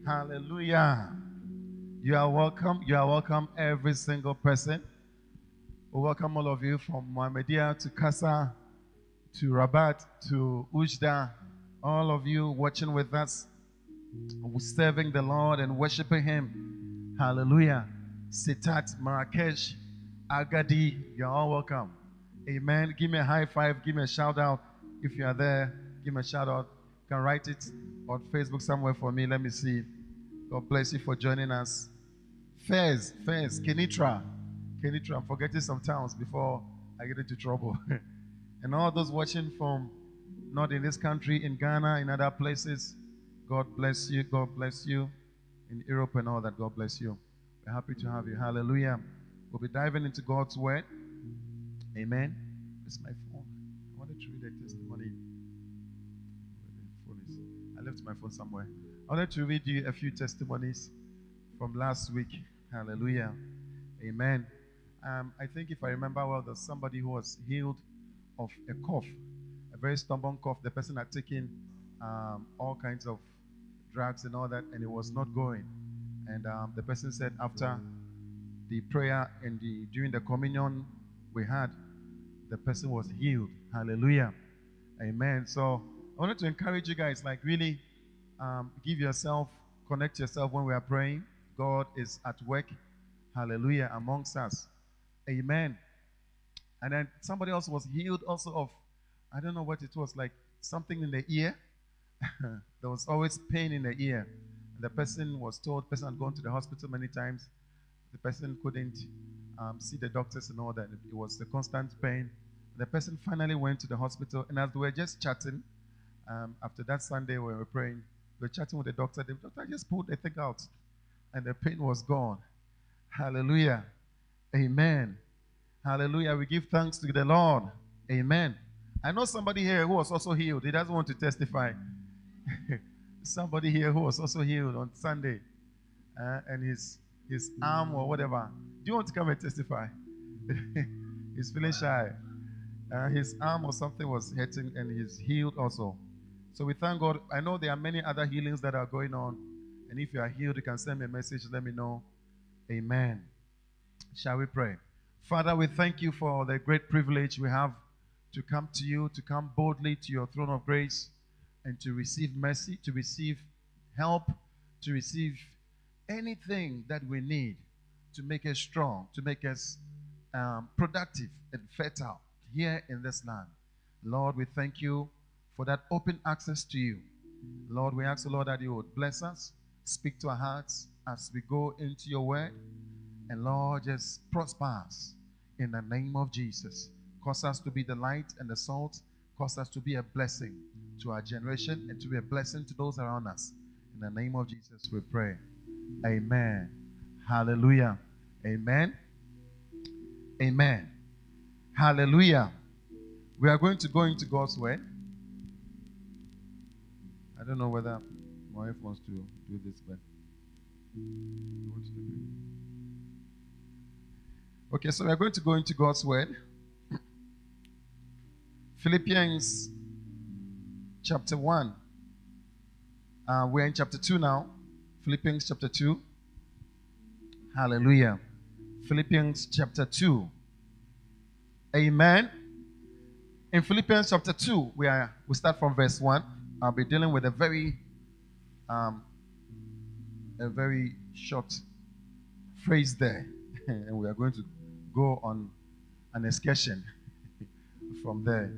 Hallelujah. You are welcome. You are welcome, every single person. We welcome all of you from Mohammedia to Kasa to Rabat to Ujda. All of you watching with us, serving the Lord and worshiping Him. Hallelujah. Sitat, Marrakesh, Agadi, you're all welcome. Amen. Give me a high five. Give me a shout out. If you are there, give me a shout out. You can write it on Facebook somewhere for me. Let me see. God bless you for joining us. Fez, Kenitra. I'm forgetting some towns before I get into trouble. And all those watching from not in this country, in Ghana, in other places, God bless you. God bless you. In Europe and all that, God bless you. We're happy to have you. Hallelujah. We'll be diving into God's word. Amen. It's my phone. I wanted to read a testimony. I left my phone somewhere. I wanted to read you a few testimonies from last week. Hallelujah. Amen. I think if I remember well, there's somebody who was healed of a cough, a very stubborn cough. The person had taken all kinds of drugs and all that, and it was not going. And the person said after the prayer and during the communion we had, the person was healed. Hallelujah. Amen. So I wanted to encourage you guys, like really give yourself, connect yourself when we are praying. God is at work. Hallelujah. Amongst us. Amen. And then somebody else was healed also of, I don't know what it was, like something in the ear. There was always pain in the ear. And the person was told, the person had gone to the hospital many times. The person couldn't see the doctors and all that. It was the constant pain. The person finally went to the hospital, and as they were just chatting, after that Sunday when we were praying, we were chatting with the doctor. The doctor just pulled the thing out, and the pain was gone. Hallelujah. Amen. Hallelujah. We give thanks to the Lord. Amen. I know somebody here who was also healed. He doesn't want to testify. Somebody here who was also healed on Sunday, and his arm or whatever. Do you want to come and testify? He's feeling shy. His arm or something was hurting, and he's healed also. So we thank God. I know there are many other healings that are going on. And if you are healed, you can send me a message. Let me know. Amen. Shall we pray? Father, we thank you for the great privilege we have to come to you, to come boldly to your throne of grace, and to receive mercy, to receive help, to receive anything that we need to make us strong, to make us productive and fertile here in this land. Lord, we thank you for that open access to you. Lord, we ask the Lord that you would bless us, speak to our hearts as we go into your word, and Lord, just prosper us in the name of Jesus. Cause us to be the light and the salt. Cause us to be a blessing to our generation and to be a blessing to those around us. In the name of Jesus we pray. Amen. Hallelujah. Amen. Amen. Hallelujah. We are going to go into God's word. I don't know whether my wife wants to do this, but okay, so we are going to go into God's word. Philippians chapter 1. We're in chapter 2 now. Philippians chapter 2. Hallelujah. Philippians chapter 2. Amen. In Philippians chapter 2, we start from verse 1. I'll be dealing with a very short phrase there. And we are going to go on an excursion from there.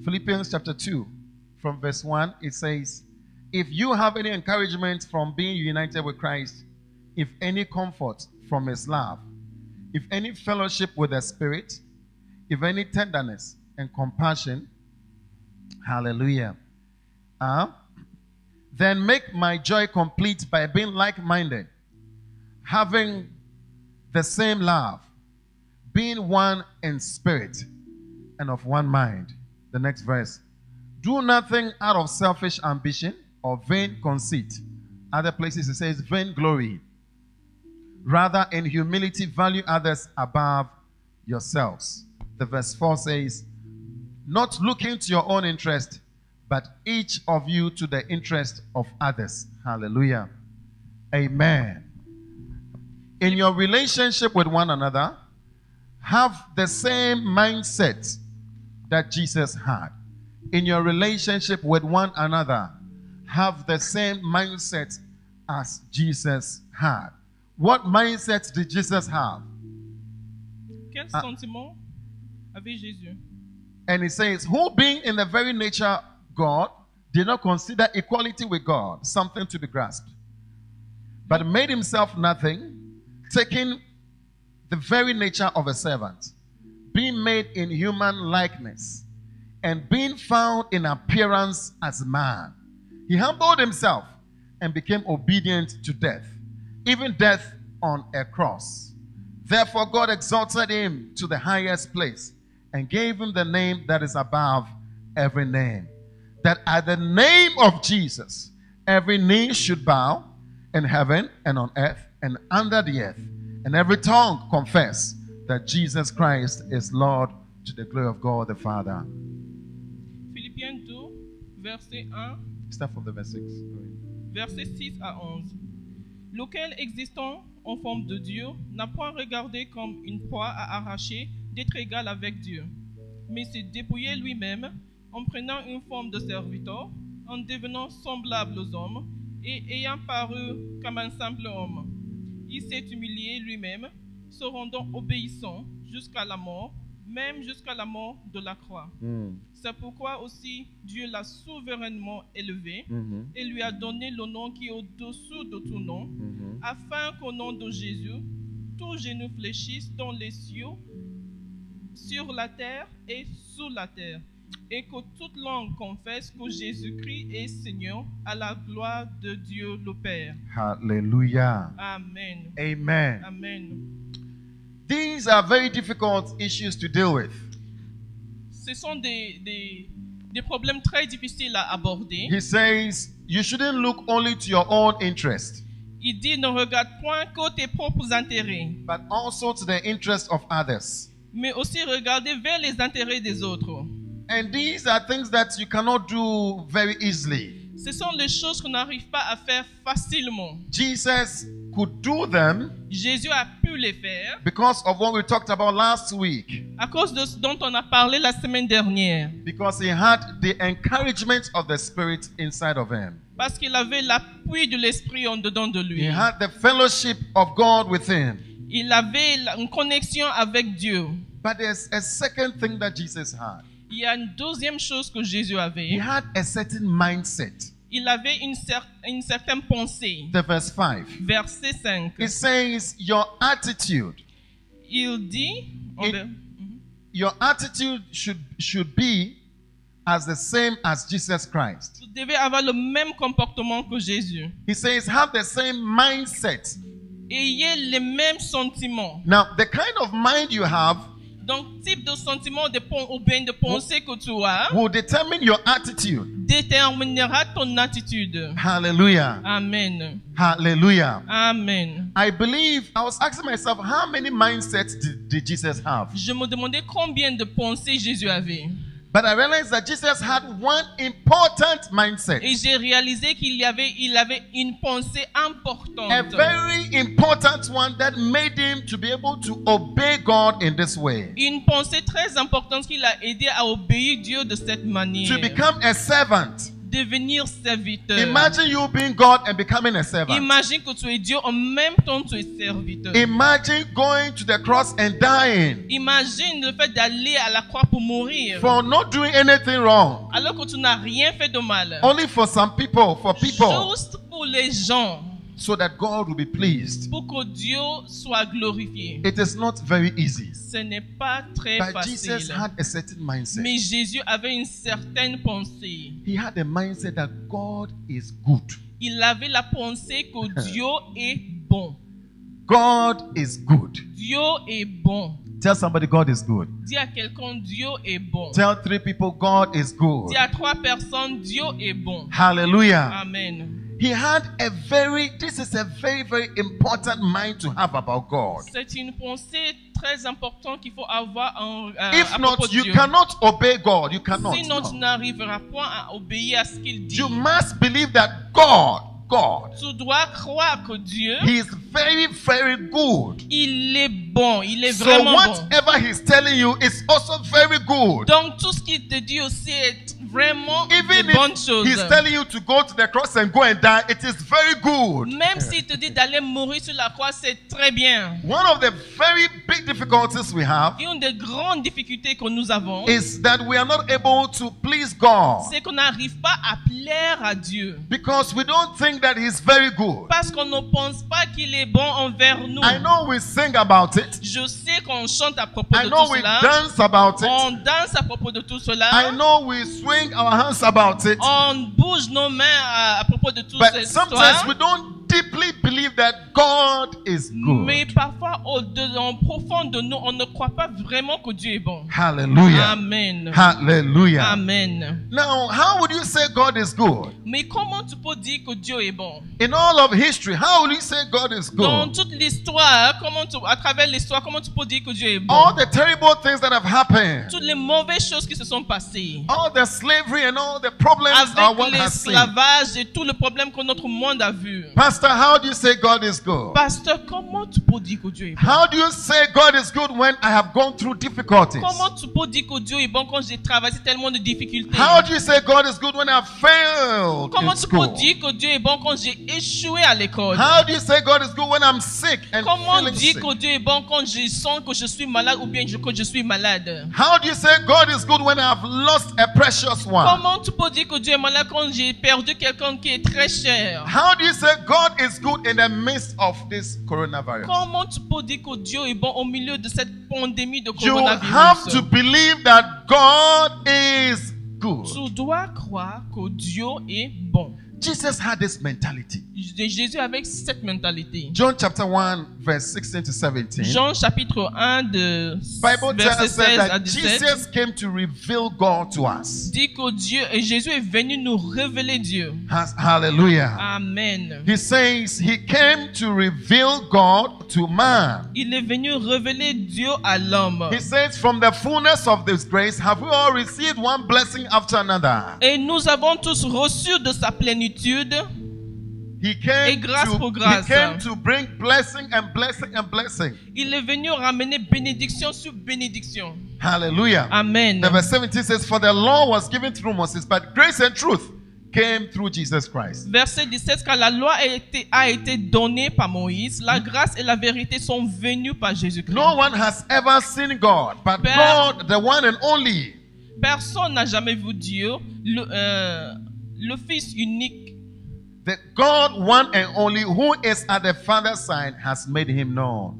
Philippians chapter 2, from verse 1, it says, if you have any encouragement from being united with Christ, if any comfort from his love, if any fellowship with the Spirit, if any tenderness and compassion, hallelujah, then make my joy complete by being like-minded, having the same love, being one in spirit and of one mind. The next verse. Do nothing out of selfish ambition or vain conceit. Other places it says vain glory. Rather, in humility, value others above yourselves. The verse 4 says, not looking to your own interest, but each of you to the interest of others. Hallelujah. Amen. In your relationship with one another, have the same mindset that Jesus had. In your relationship with one another, have the same mindset as Jesus had. What mindset did Jesus have? Quel sentiment avait Jésus? And he says, who being in the very nature God, did not consider equality with God something to be grasped, but made himself nothing, taking the very nature of a servant, being made in human likeness, and being found in appearance as man. He humbled himself and became obedient to death, even death on a cross. Therefore God exalted him to the highest place and gave him the name that is above every name, that at the name of Jesus every knee should bow in heaven and on earth and under the earth, and every tongue confess that Jesus Christ is Lord, to the glory of God the Father. Philippiens 2, verset 1, Start from the verse 6. verset 6 à 11. Lequel, existant en forme de Dieu, n'a point regardé comme une proie à arracher d'être égal avec Dieu, mais s'est dépouillé lui-même en prenant une forme de serviteur, en devenant semblable aux hommes, et ayant paru comme un simple homme. Il s'est humilié lui-même, se rendant obéissant jusqu'à la mort, même jusqu'à la mort de la croix. C'est pourquoi aussi Dieu l'a souverainement élevé et lui a donné le nom qui est au-dessous de tout nom, afin qu'au nom de Jésus, tout genou fléchisse dans les cieux, sur la terre et sous la terre, et que toute langue confesse que Jésus-Christ est Seigneur, à la gloire de Dieu le Père. Hallelujah. Amen. Amen. Amen. These are very difficult issues to deal with. Ce sont des problèmes très difficiles à aborder. He says you shouldn't look only to your own interest, Il dit ne regarde point que tes propres intérêts, but also to the interest of others. mais aussi regarder vers les intérêts des autres. And these are things that you cannot do very easily. Ce sont les choses qu'on n'arrive pas à faire facilement. Jesus could do them Jésus a pu les faire because of what we talked about last week, à cause de ce dont on a parlé la semaine dernière. because he had the encouragement of the Spirit inside of him. Parce qu'il avait l'appui de l'Esprit en dedans de lui. He had the fellowship of God within. Il avait une connexion avec Dieu. But there's a second thing that Jesus had. Il y a une deuxième chose que Jésus He avait. had a certain mindset. Il avait une certaine pensée. The verse 5. Verset 5. It says your attitude. Il dit, Your attitude should be as the same as Jesus Christ. vous devez avoir le même comportement que Jésus. He says have the same mindset. Ayez les mêmes sentiments. Now, the kind of mind you have Donc, type de sentiment ou bien de pensée que tu as will determine your attitude. déterminera ton attitude. Hallelujah. Amen. Hallelujah. Amen. I believe, I was asking myself, how many mindsets did Jesus have? Je me demandais combien de pensées Jésus avait. But I realized that Jesus had one important mindset. Et j'ai réalisé qu'il avait une pensée importante. A very important one that made him to be able to obey God in this way. Une pensée très importante qui l'a aidé à obéir Dieu de cette manière. To become a servant. Devenir serviteur. Imagine you being God and becoming a servant. Imagine que tu es Dieu en même temps tu es serviteur. Imagine going to the cross and dying. Imagine le fait d'aller à la croix pour mourir. For not doing anything wrong. Alors que tu n'as rien fait de mal. Only for some people, for people. Juste pour les gens. So that God will be pleased. Pour que Dieu soit glorifié. It is not very easy. Ce n'est pas très But facile. Jesus had a certain mindset. Mais Jésus avait une certaine pensée. He had a mindset that God is good. Il avait la pensée que Dieu est bon. God is good. Dieu est bon. Tell somebody God is good. Dis à quelqu'un Dieu est bon. Tell 3 people God is good. Dis à 3 personnes Dieu est bon. Hallelujah. Amen. He had this is a very, very important mind to have about God. C'est une pensée très importante qu'il faut avoir If à not, propos de you Dieu. cannot obey God. You cannot. Sinon, No. tu n'arriveras point à obéir à ce qu'il dit. You must believe that God God. Tu dois croire que Dieu, He is very, very good. il est bon, il est So vraiment bon. whatever he's telling you is also very good. Donc tout ce qu'il te dit aussi est vraiment Even de bonnes if choses. he's telling you to go to the cross and go and die, it is very good. Même s'il te dit d'aller mourir sur la croix, c'est très bien. One of the very big difficulties we have Une des grandes difficultés que nous avons, is that we are not able to please God c'est qu'on n'arrive pas à plaire à Dieu. because we don't think that he's very good. Parce qu'on ne pense pas qu'il est bon envers nous. I know we sing about it. Je sais qu'on chante à propos I de know tout we cela. dance about it. On danse à propos de tout cela. I know we swing our hands about it. On bouge nos mains à propos de tout But cette sometimes we histoire. don't deeply believe that God is Mais good. parfois, en profond de nous, on ne croit pas vraiment que Dieu est bon. Hallelujah. Amen. Hallelujah. Amen. Now, how would you say God is good? Mais comment tu peux dire que Dieu est bon? In all of history, how will you say God is Dans good? toute l'histoire, à travers l'histoire, comment tu peux dire que Dieu est bon? All the terrible things that have happened, Toutes les mauvaises choses qui se sont passées. all the slavery and all the problems our Avec world has seen. l'esclavage et tout le problème que notre monde a vu. Pastor, how do you say God is good? Pasteur, comment tu peux dire que Dieu est bon? How do you say God is good when I have gone through difficulties? Comment tu peux dire que Dieu est bon quand j'ai traversé tellement de difficultés? How do you say God is good when I have failed Comment in tu peux school? dire que Dieu est bon quand j'ai échoué à l'école? How do you say God is good when I'm sick and Comment feeling dire sick? que Dieu est bon quand je sens que je suis malade ou bien que je suis malade? How do you say God is good when I have lost a precious one? Comment tu peux dire que Dieu est malade quand j'ai perdu quelqu'un qui est très cher? How do you say God is good in the midst of this coronavirus? Comment tu peux dire que Dieu est bon au milieu de cette pandémie de You have to coronavirus? believe that God is good. Tu dois croire que Dieu est bon. Jesus had this mentality. Jésus avec cette mentalité. John chapter 1 verse 16 to 17. Jean chapitre 1 de Bible verset tells us 16 à that 17 Jesus came to reveal God to us. dit que Dieu et Jésus est venu nous révéler Dieu. Hallelujah. Amen. He says he came to reveal God to man. Il est venu révéler Dieu à l'homme. He says, from the fullness of this grace, have we all received one blessing after another? Et nous avons tous reçu de sa plénitude. He came, Et grâce to, pour grâce. he came to bring blessing and blessing and blessing. Il est venu ramener bénédiction sur bénédiction. Hallelujah. Amen. The verse 17 says, for the law was given through Moses, but grace and truth came through Jesus Christ. Verset 17, car la loi a été donnée par Moïse, la grâce et la vérité sont venues par Jésus-Christ. No one has ever seen God, but God, the one and only. Personne n'a jamais vu Dieu, le Fils unique. The God, one and only, who is at the Father's side, has made him known.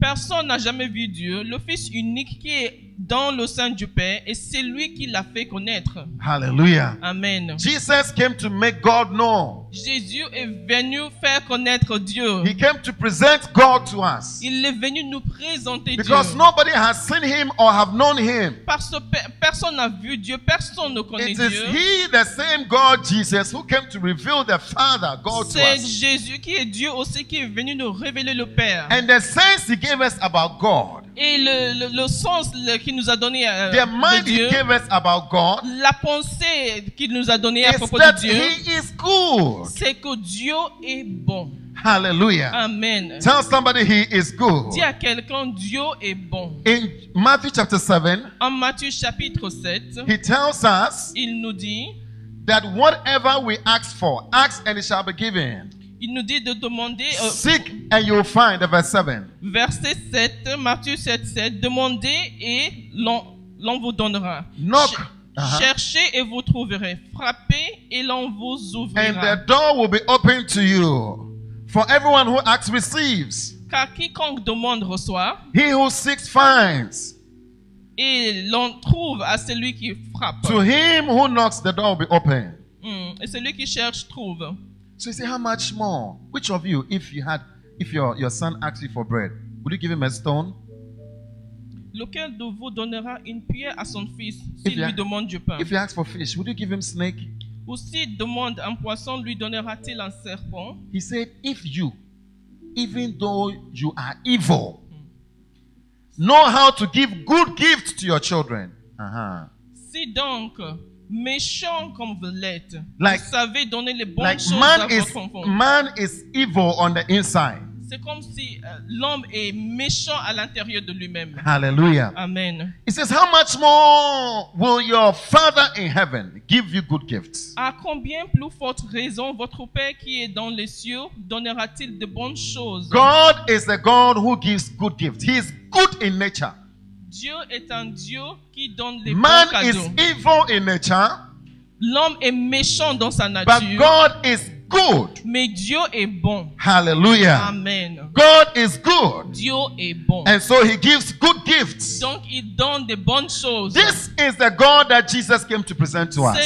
Personne n'a jamais vu Dieu, le Fils unique qui est dans le sein du Père, et c'est lui qui l'a fait connaître. Hallelujah. Amen. Jesus came to make God known. Jésus est venu faire connaître Dieu. He came to present God to us. Il est venu nous présenter Because Dieu. nobody has seen him or have known him. Parce que personne n'a vu Dieu, personne ne connaît It is Dieu. he, the same God, Jesus, who came to reveal the Father, God to C'est us. Jésus qui est Dieu aussi qui est venu nous révéler le Père. And the sense he gave us about God, Et le sens qu'il nous a donné the de mind he Dieu, gave us about God, la pensée qu'il nous a donnée à is propos that de Dieu, he is good. c'est que Dieu est bon. Hallelujah. Amen. Tell somebody he is good. Dis à quelqu'un, Dieu est bon. In Matthew chapter 7, En Matthieu chapitre 7, he tells us il nous dit, that whatever we ask for, ask and it shall be given. il nous dit de demander, Seek and you'll find. The verse 7. verset 7, Matthieu 7, 7, demandez et l'on vous donnera. Knock. Cherchez et vous trouverez. Frappez et l'on vous And ouvrira. the door will be open to you. For everyone who asks receives. Car quiconque demande reçoit, He who seeks finds. et l'on trouve à celui qui frappe. To him who knocks, the door will be open. Et celui qui cherche trouve. So you say, how much more? Which of you, if your son asks you for bread, would you give him a stone? Lequel de vous donnera une pierre à son fils If s'il you- lui demande du pain? If he asks for fish, would you give him snake? Ou s'il demande un poisson, lui donnera-t-il un serpent? He said, if you, even though you are evil, know how to give good gifts to your children. Si donc méchant comme vous l'êtes, Like- vous savez donner les bonnes Like choses à man votre enfant. is evil on the inside. C'est comme si l'homme est méchant à l'intérieur de lui-même. Hallelujah. Amen. It says, how much more will your Father in heaven give you good gifts? À combien plus forte raison votre Père qui est dans les cieux donnera-t-il de bonnes choses? God is the God who gives good gifts. He is good in nature. Dieu est un Dieu qui donne les Man bons is cadeaux. evil in nature, L'homme est méchant dans sa but nature, God is good. mais Dieu est bon. Hallelujah. Amen. God is good. Dieu est bon. And so he gives good gifts. Donc il donne de bonnes choses. This is the God that Jesus came to present to us.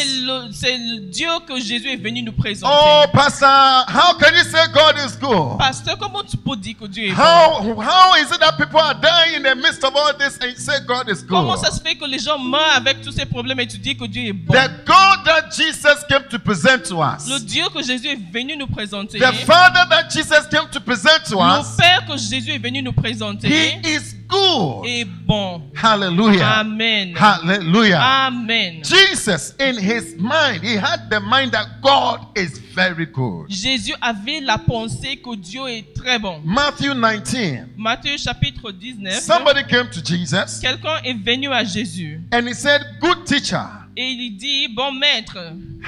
C'est le Dieu que Jésus est venu nous présenter. Oh, Pastor, how can you say God is good? Pasteur, comment tu peux dire que Dieu est bon? How is it that people are dying in the midst of all this and you say God is Comment good? ça se fait que les gens meurent avec tous ces problèmes et tu dis que Dieu est bon? The God that Jesus came to present to us, Le Dieu que Jésus est venu nous présenter, the Father that Jesus came to present to le us, Père que Jésus est venu nous présenter He is good. est bon. Hallelujah. Amen. Hallelujah. Amen. Jesus, in his mind, he had the mind that God is very good. Jésus avait la pensée que Dieu est très bon. Matthew 19. Matthieu chapitre 19. Somebody came to Jesus Quelqu'un est venu à Jésus and he said, good teacher. et il dit, bon maître.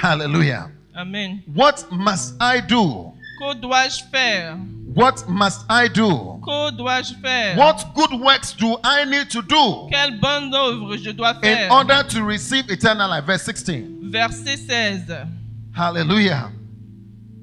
Hallelujah. Amen. What must I do? Que dois-je faire? What must I do? Que dois-je faire? What good works do I need to do Quelle bonne œuvre je dois in faire? order to receive eternal life? Verse 16. Verset 16. Hallelujah.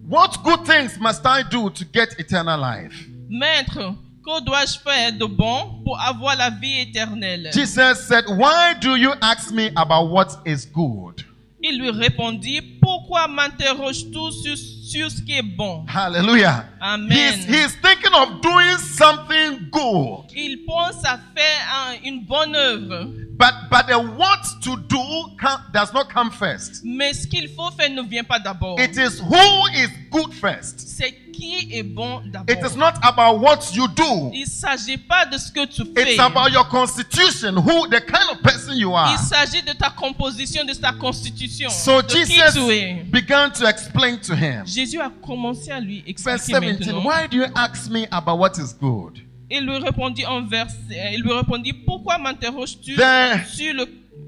What good things must I do to get eternal life? Maître, que dois-je faire de bon pour avoir la vie éternelle? Jesus said, why do you ask me about what is good? Il lui répondit, pourquoi m'interroges-tu sur ce qui est bon? Hallelujah. Amen. He's thinking of doing something good. Il pense à faire une bonne œuvre. But the what to do does not come first. Mais ce qu'il faut faire ne vient pas d'abord. It is who is good first. C'est qui est bon d'abord. It is not about what you do. Il ne s'agit pas de ce que tu fais. It's about your constitution, the kind of person you are. Il s'agit de ta composition, de ta constitution. So de qui Jesus tu es. began to explain to him. Jésus a commencé à lui Verse expliquer 17, maintenant. why do you ask me about what is good? Il lui répondit pourquoi m'interroges-tu There-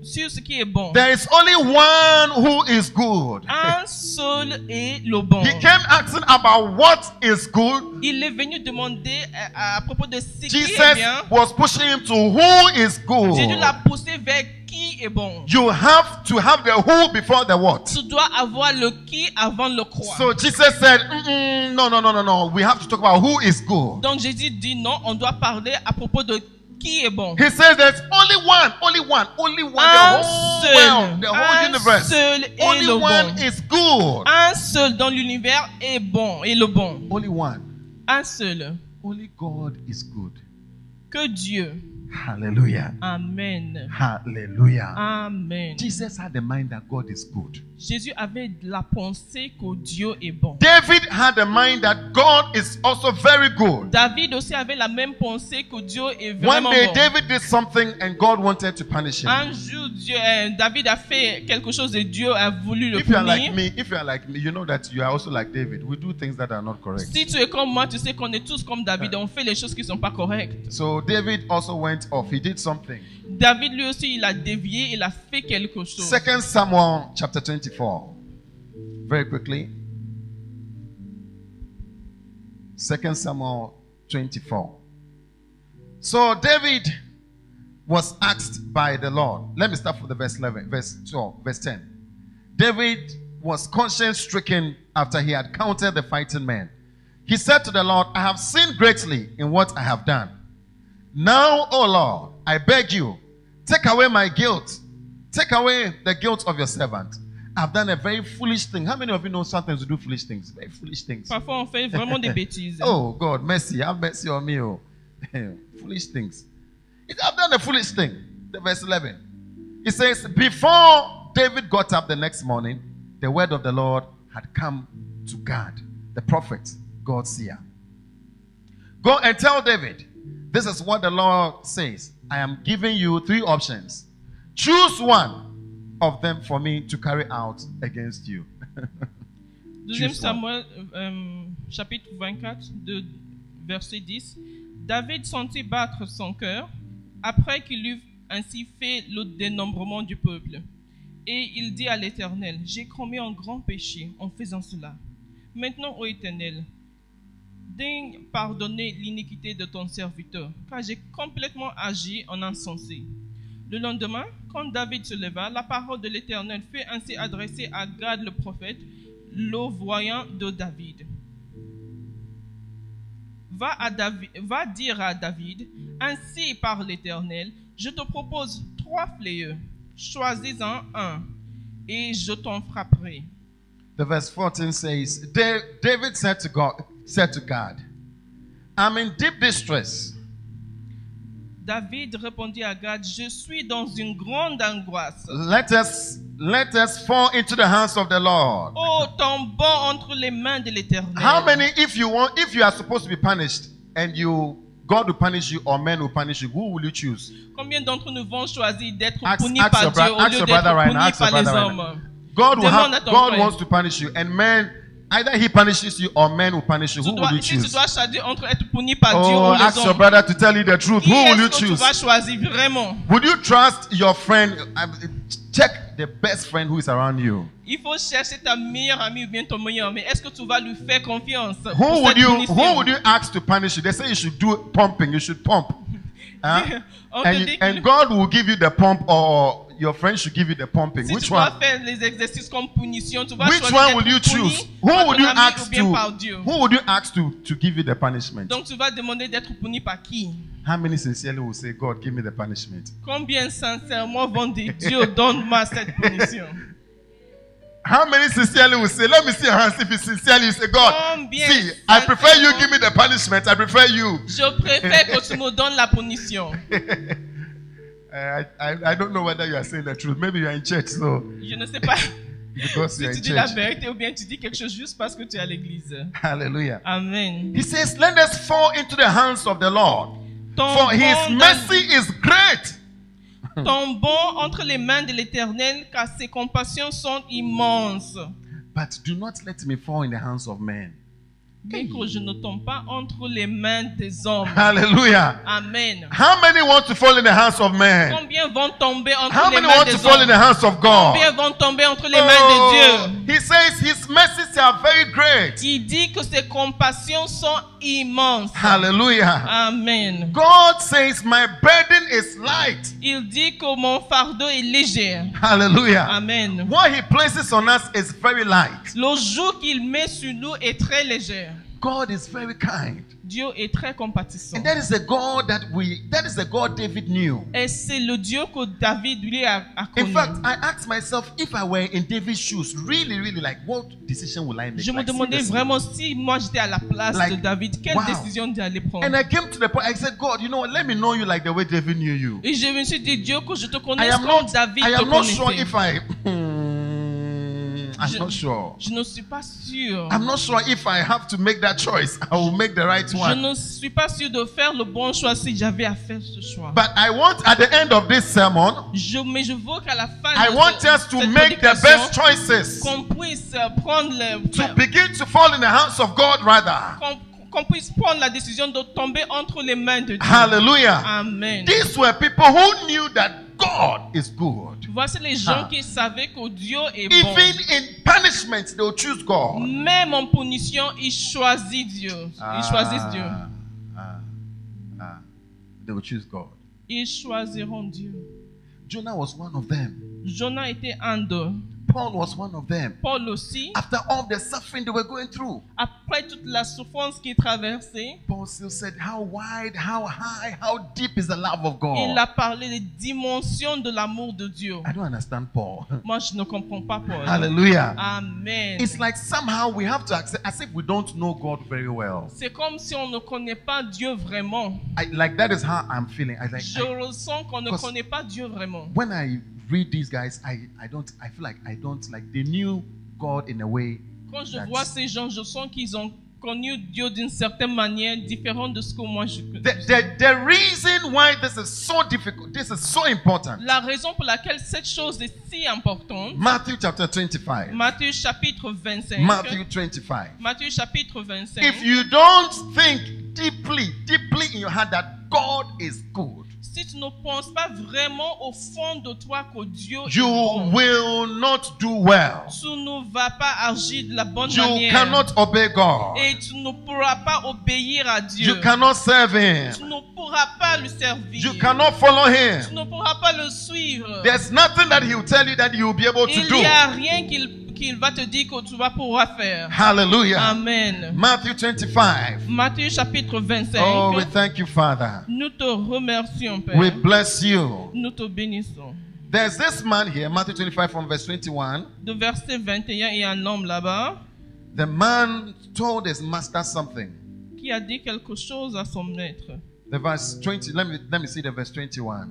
sur ce qui est bon? There is only one who is good. Un seul est le bon. He came asking about what is good. Il est venu demander à propos de ce qui Jesus est bien. was pushing him to who is Jésus l'a good. poussé vers qui est bon. You have to have the who before the what. Tu dois avoir le qui avant le quoi. So Jesus said, no. We have to talk about who is good. Donc Jésus dit non, on doit parler à propos de qui est bon. He says there's only one. Un The whole seul, world, the whole un universe. seul est Only le one bon. is good. Un seul dans l'univers est bon, est le bon. Only one. Un seul. Only God is good. Que Dieu. Hallelujah. Amen. Hallelujah. Amen. Jesus had the mind that God is good. Jésus avait la pensée que Dieu est bon. David had the mind that God is also very good. David aussi avait la même pensée que Dieu est One vraiment day bon. David did something and God wanted to punish him. Un jour, David a fait quelque chose et Dieu a voulu le If you are like punir. me, you know that you are also like David. We do things that are not correct. Si tu es comme moi, tu sais qu'on est tous comme David. On fait les choses qui ne sont pas correctes. So David also went off. He did something. David lui aussi, il a dévié, il a fait quelque chose. 2 Samuel chapter 24. Very quickly. 2 Samuel 24. So David was asked by the Lord. Let me start from the verse 11, verse 12, verse 10. David was conscience stricken after he had counted the fighting men. He said to the Lord, I have sinned greatly in what I have done. Now, O Lord, I beg you, take away my guilt. Take away the guilt of your servant. I've done a very foolish thing. How many of you know sometimes we do foolish things? Very foolish things. Parfois, on fait vraiment des bêtises. Oh God, mercy, have mercy on me. Oh. Foolish things. I've done a foolish thing. The verse 11. It says, before David got up the next morning, the word of the Lord had come to Gad, the prophet, God's seer. Go and tell David, this is what the Lord says. I am giving you 3 options. Choose one. of them for me to carry out against you. Deuxième Choose one. Samuel, chapitre 24, de verset 10. David sentit battre son cœur après qu'il eut ainsi fait le dénombrement du peuple. Et il dit à l'Éternel, j'ai commis un grand péché en faisant cela. Maintenant, ô Éternel, daigne pardonner l'iniquité de ton serviteur, car j'ai complètement agi en insensé. Le lendemain, quand David se leva, la parole de l'Éternel fut ainsi adressée à Gad le prophète, le voyant de David. Va dire à David, ainsi par l'Éternel, je te propose 3 fléaux, choisis-en un, et je t'en frapperai. The verse 14 says, David said to God, I'm in deep distress. David répondit à Gad, je suis dans une grande angoisse. Let us fall into the hands of the Lord. Oh, tombons entre les mains de l'Éternel. How many, if you are supposed to be punished and God will punish you or men will punish you, who will you choose? Combien d'entre nous vont choisir d'être Ask punis your par Dieu bro- au ask lieu your d'être brother right now, punis ask your par les brother right hommes? God Demande à ton God frère. wants to punish you, and men, either He punishes you or men will punish you. Who will you Si tu choose? dois choisir entre être puni par Dieu Oh, ou les ask your hommes, brother to tell you the truth. qui Who will you est-ce que tu choose? vas choisir vraiment? Would you trust your friend? Check the best friend who is around you. Il faut chercher ta meilleure amie ou bien ton meilleur ami. Est-ce que tu vas lui faire confiance pour Who would cette you punition? ask to punish you? They say you should do pumping. You should pump. Huh? On te dit que and God will give you the pump, or your friend should give you the pumping. si Which tu dois one? faire les exercices comme punition, tu vas Which choisir one will you d'être choose? puni Who par would ton you ami ask ou bien par Dieu. Who would you ask to give you the punishment? Donc tu vas demander d'être puni par qui? How many sincerely will say, God, give me the punishment? Combien sincèrement vont dire Dieu donne-moi cette punition? How many sincerely will say, let me see your hands if you sincerely say, God, Combien see, I prefer you sincèrement- give me the punishment. I prefer you. Je préfère que tu me donnes la punition. I don't know whether you are saying the truth. Maybe you are in church, so Je ne sais pas because si you are tu in dis la church. vérité ou bien tu dis quelque chose juste parce que tu es à l'église. Hallelujah. Amen. He says, let us fall into the hands of the Lord, for his mercy is great. Tombons entre les mains de l'Éternel, car ses compassions sont immenses. But do not let me fall in the hands of men. Mais que je ne tombe pas entre les mains des hommes. Hallelujah. Amen. How many want to fall in the hands of men? Combien vont tomber entre How les many mains want des to fall in hommes? the hands of God? Combien vont tomber entre les mains de Dieu? He says his mercies are very great. Il dit que ses compassions sont immenses. Hallelujah. Amen. God says my burden is light. Il dit que mon fardeau est léger. Hallelujah. Amen. What he places on us is very light. Le joug qu'il met sur nous est très léger. God is very kind. Dieu est très compatissant. And that is the God that is the God David knew. Et c'est le Dieu que David lui a In connu. fact, I asked myself, if I were in David's shoes, really, like, what decision will I make? Je me Like, demandais seriously. vraiment si moi j'étais à la place Like, de David, quelle wow. décision j'allais prendre. And I came to the point, I said, God, you know what, let me know you like the way David knew you. Et je me suis dit, Dieu, que je te I connaisse am comme not, David I te am not sure connaissait. if I'm not sure. Je ne suis pas sûr. I'm not sure if I have to make that choice. I will make the right Je one. ne suis pas sûr de faire le bon choix si j'avais à faire ce choix. But I want at the end of this sermon, Mais je veux qu'à la fin I de want us to cette make the prédication, best choices. qu'on puisse prendre To begin to fall in the hands of God rather. qu'on puisse prendre la décision de tomber entre les mains de Dieu. Hallelujah. Amen. These were people who knew that God is good. Voici les gens qui savaient que Dieu est bon. Even in punishment, they will choose God. Même en punition, ils choisissent Dieu. Ils choisissent Dieu. They will choose God. Ils choisiront Dieu. Jonah was one of them. Jonas était un d'eux. Paul was one of them. Paul aussi. After all the suffering they were going through, Après toute la souffrance qu'il traversait, Paul still said, how wide, how high, how deep is the love of il God? a parlé des dimensions de l'amour de Dieu. I don't understand Paul. Moi, je ne comprends pas Paul. Hallelujah. Amen. It's like somehow we have to accept as if we don't know God very well. C'est comme si on ne connaît pas Dieu vraiment. Like that is how I'm feeling. Je ressens qu'on ne Because- connaît pas Dieu vraiment. When I read these guys, I feel like I don't like they knew God in a way Quand je that's- vois ces gens, je sens qu'ils connu Dieu d'une certaine manière différente de ce que moi je connais. The reason why this is so difficult, this is so important. La raison pour laquelle cette chose est si importante. Matthew chapter 25. Matthieu chapitre 25. Matthew 25. Matthieu chapitre 25. If you don't think deeply in your heart that God is good, si tu ne penses pas vraiment au fond de toi que Dieu est you bon, will not do well. tu ne vas pas agir de la bonne You manière. cannot obey God. Et tu ne pourras pas obéir à Dieu. You cannot serve Him. Tu ne pourras pas le servir. You cannot follow Tu Him. ne pourras pas le suivre. There's nothing that He will tell you that you will be able to Il do. n'y a rien qu'il va te dire que tu vas pouvoir faire. Hallelujah. Amen. Matthew 25. Matthieu chapitre 25. Oh, we thank you, Father. Nous te remercions, Père. We bless you. Nous te bénissons. There's this man here, Matthew 25 from verse 21. De verset 21, il y a un homme là-bas The man told his master something. qui a dit quelque chose à son maître. The verse 20, let me see the verse 21.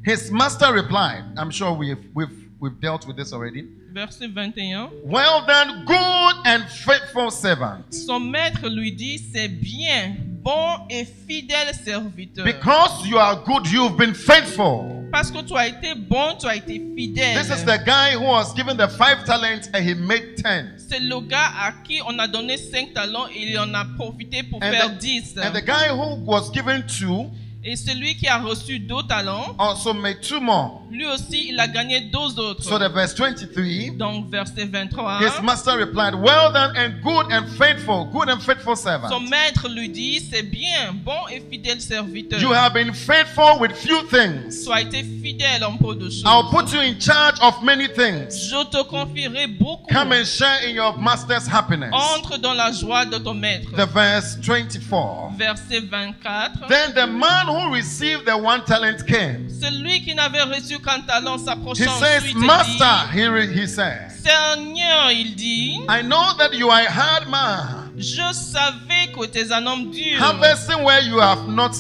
His master replied, I'm sure we've dealt with this already. Verset 21. Well done, good and faithful servant. Son maître lui dit, c'est bien, bon et fidèle serviteur. Because you are good, you've been faithful. Parce que tu as été bon, tu as été fidèle. This is the guy who was given the 5 talents and he made 10. C'est le gars à qui on a donné 5 talents et il en a profité pour And faire the, 10. and the guy who was given 2 Et celui qui a reçu 2 talents, also made 2 more. lui aussi, il a gagné 2 autres. So the verse 23, Donc, verset 23. his master replied, well done and good and faithful servant. Son maître lui dit, c'est bien, bon et fidèle serviteur. You have been faithful with few things. Tu as été fidèle en peu de choses. I'll put you in charge of many things. Je te confierai beaucoup. Come and share in your master's happiness. Entre dans la joie de ton maître. The verse 24. Verset 24. Then the man who received the 1 talent came. Celui qui n'avait reçu qu'un talent He s'approchant says, ensuite Master, dit, he says, Seigneur, il dit, I know that you are a hard man, je savais que tu es un homme dur, harvesting where you have not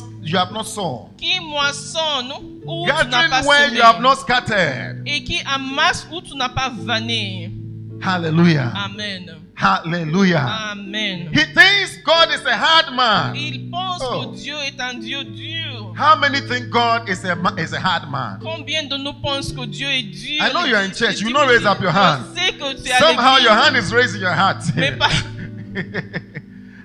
sown, qui moissonne où tu n'as gathering pas where semé, you have not scattered. et qui amasse où tu n'as pas vanné. Hallelujah. Amen. Hallelujah. Amen. He thinks God is a hard man. Il pense Oh. que Dieu est un Dieu dur. How many think God is a hard man? Combien de nous pensent que Dieu est dur? I know you are in church. C'est You not raise up your hand. Je sais que tu es à Somehow your l'église, hand is raised in your heart. mais pas...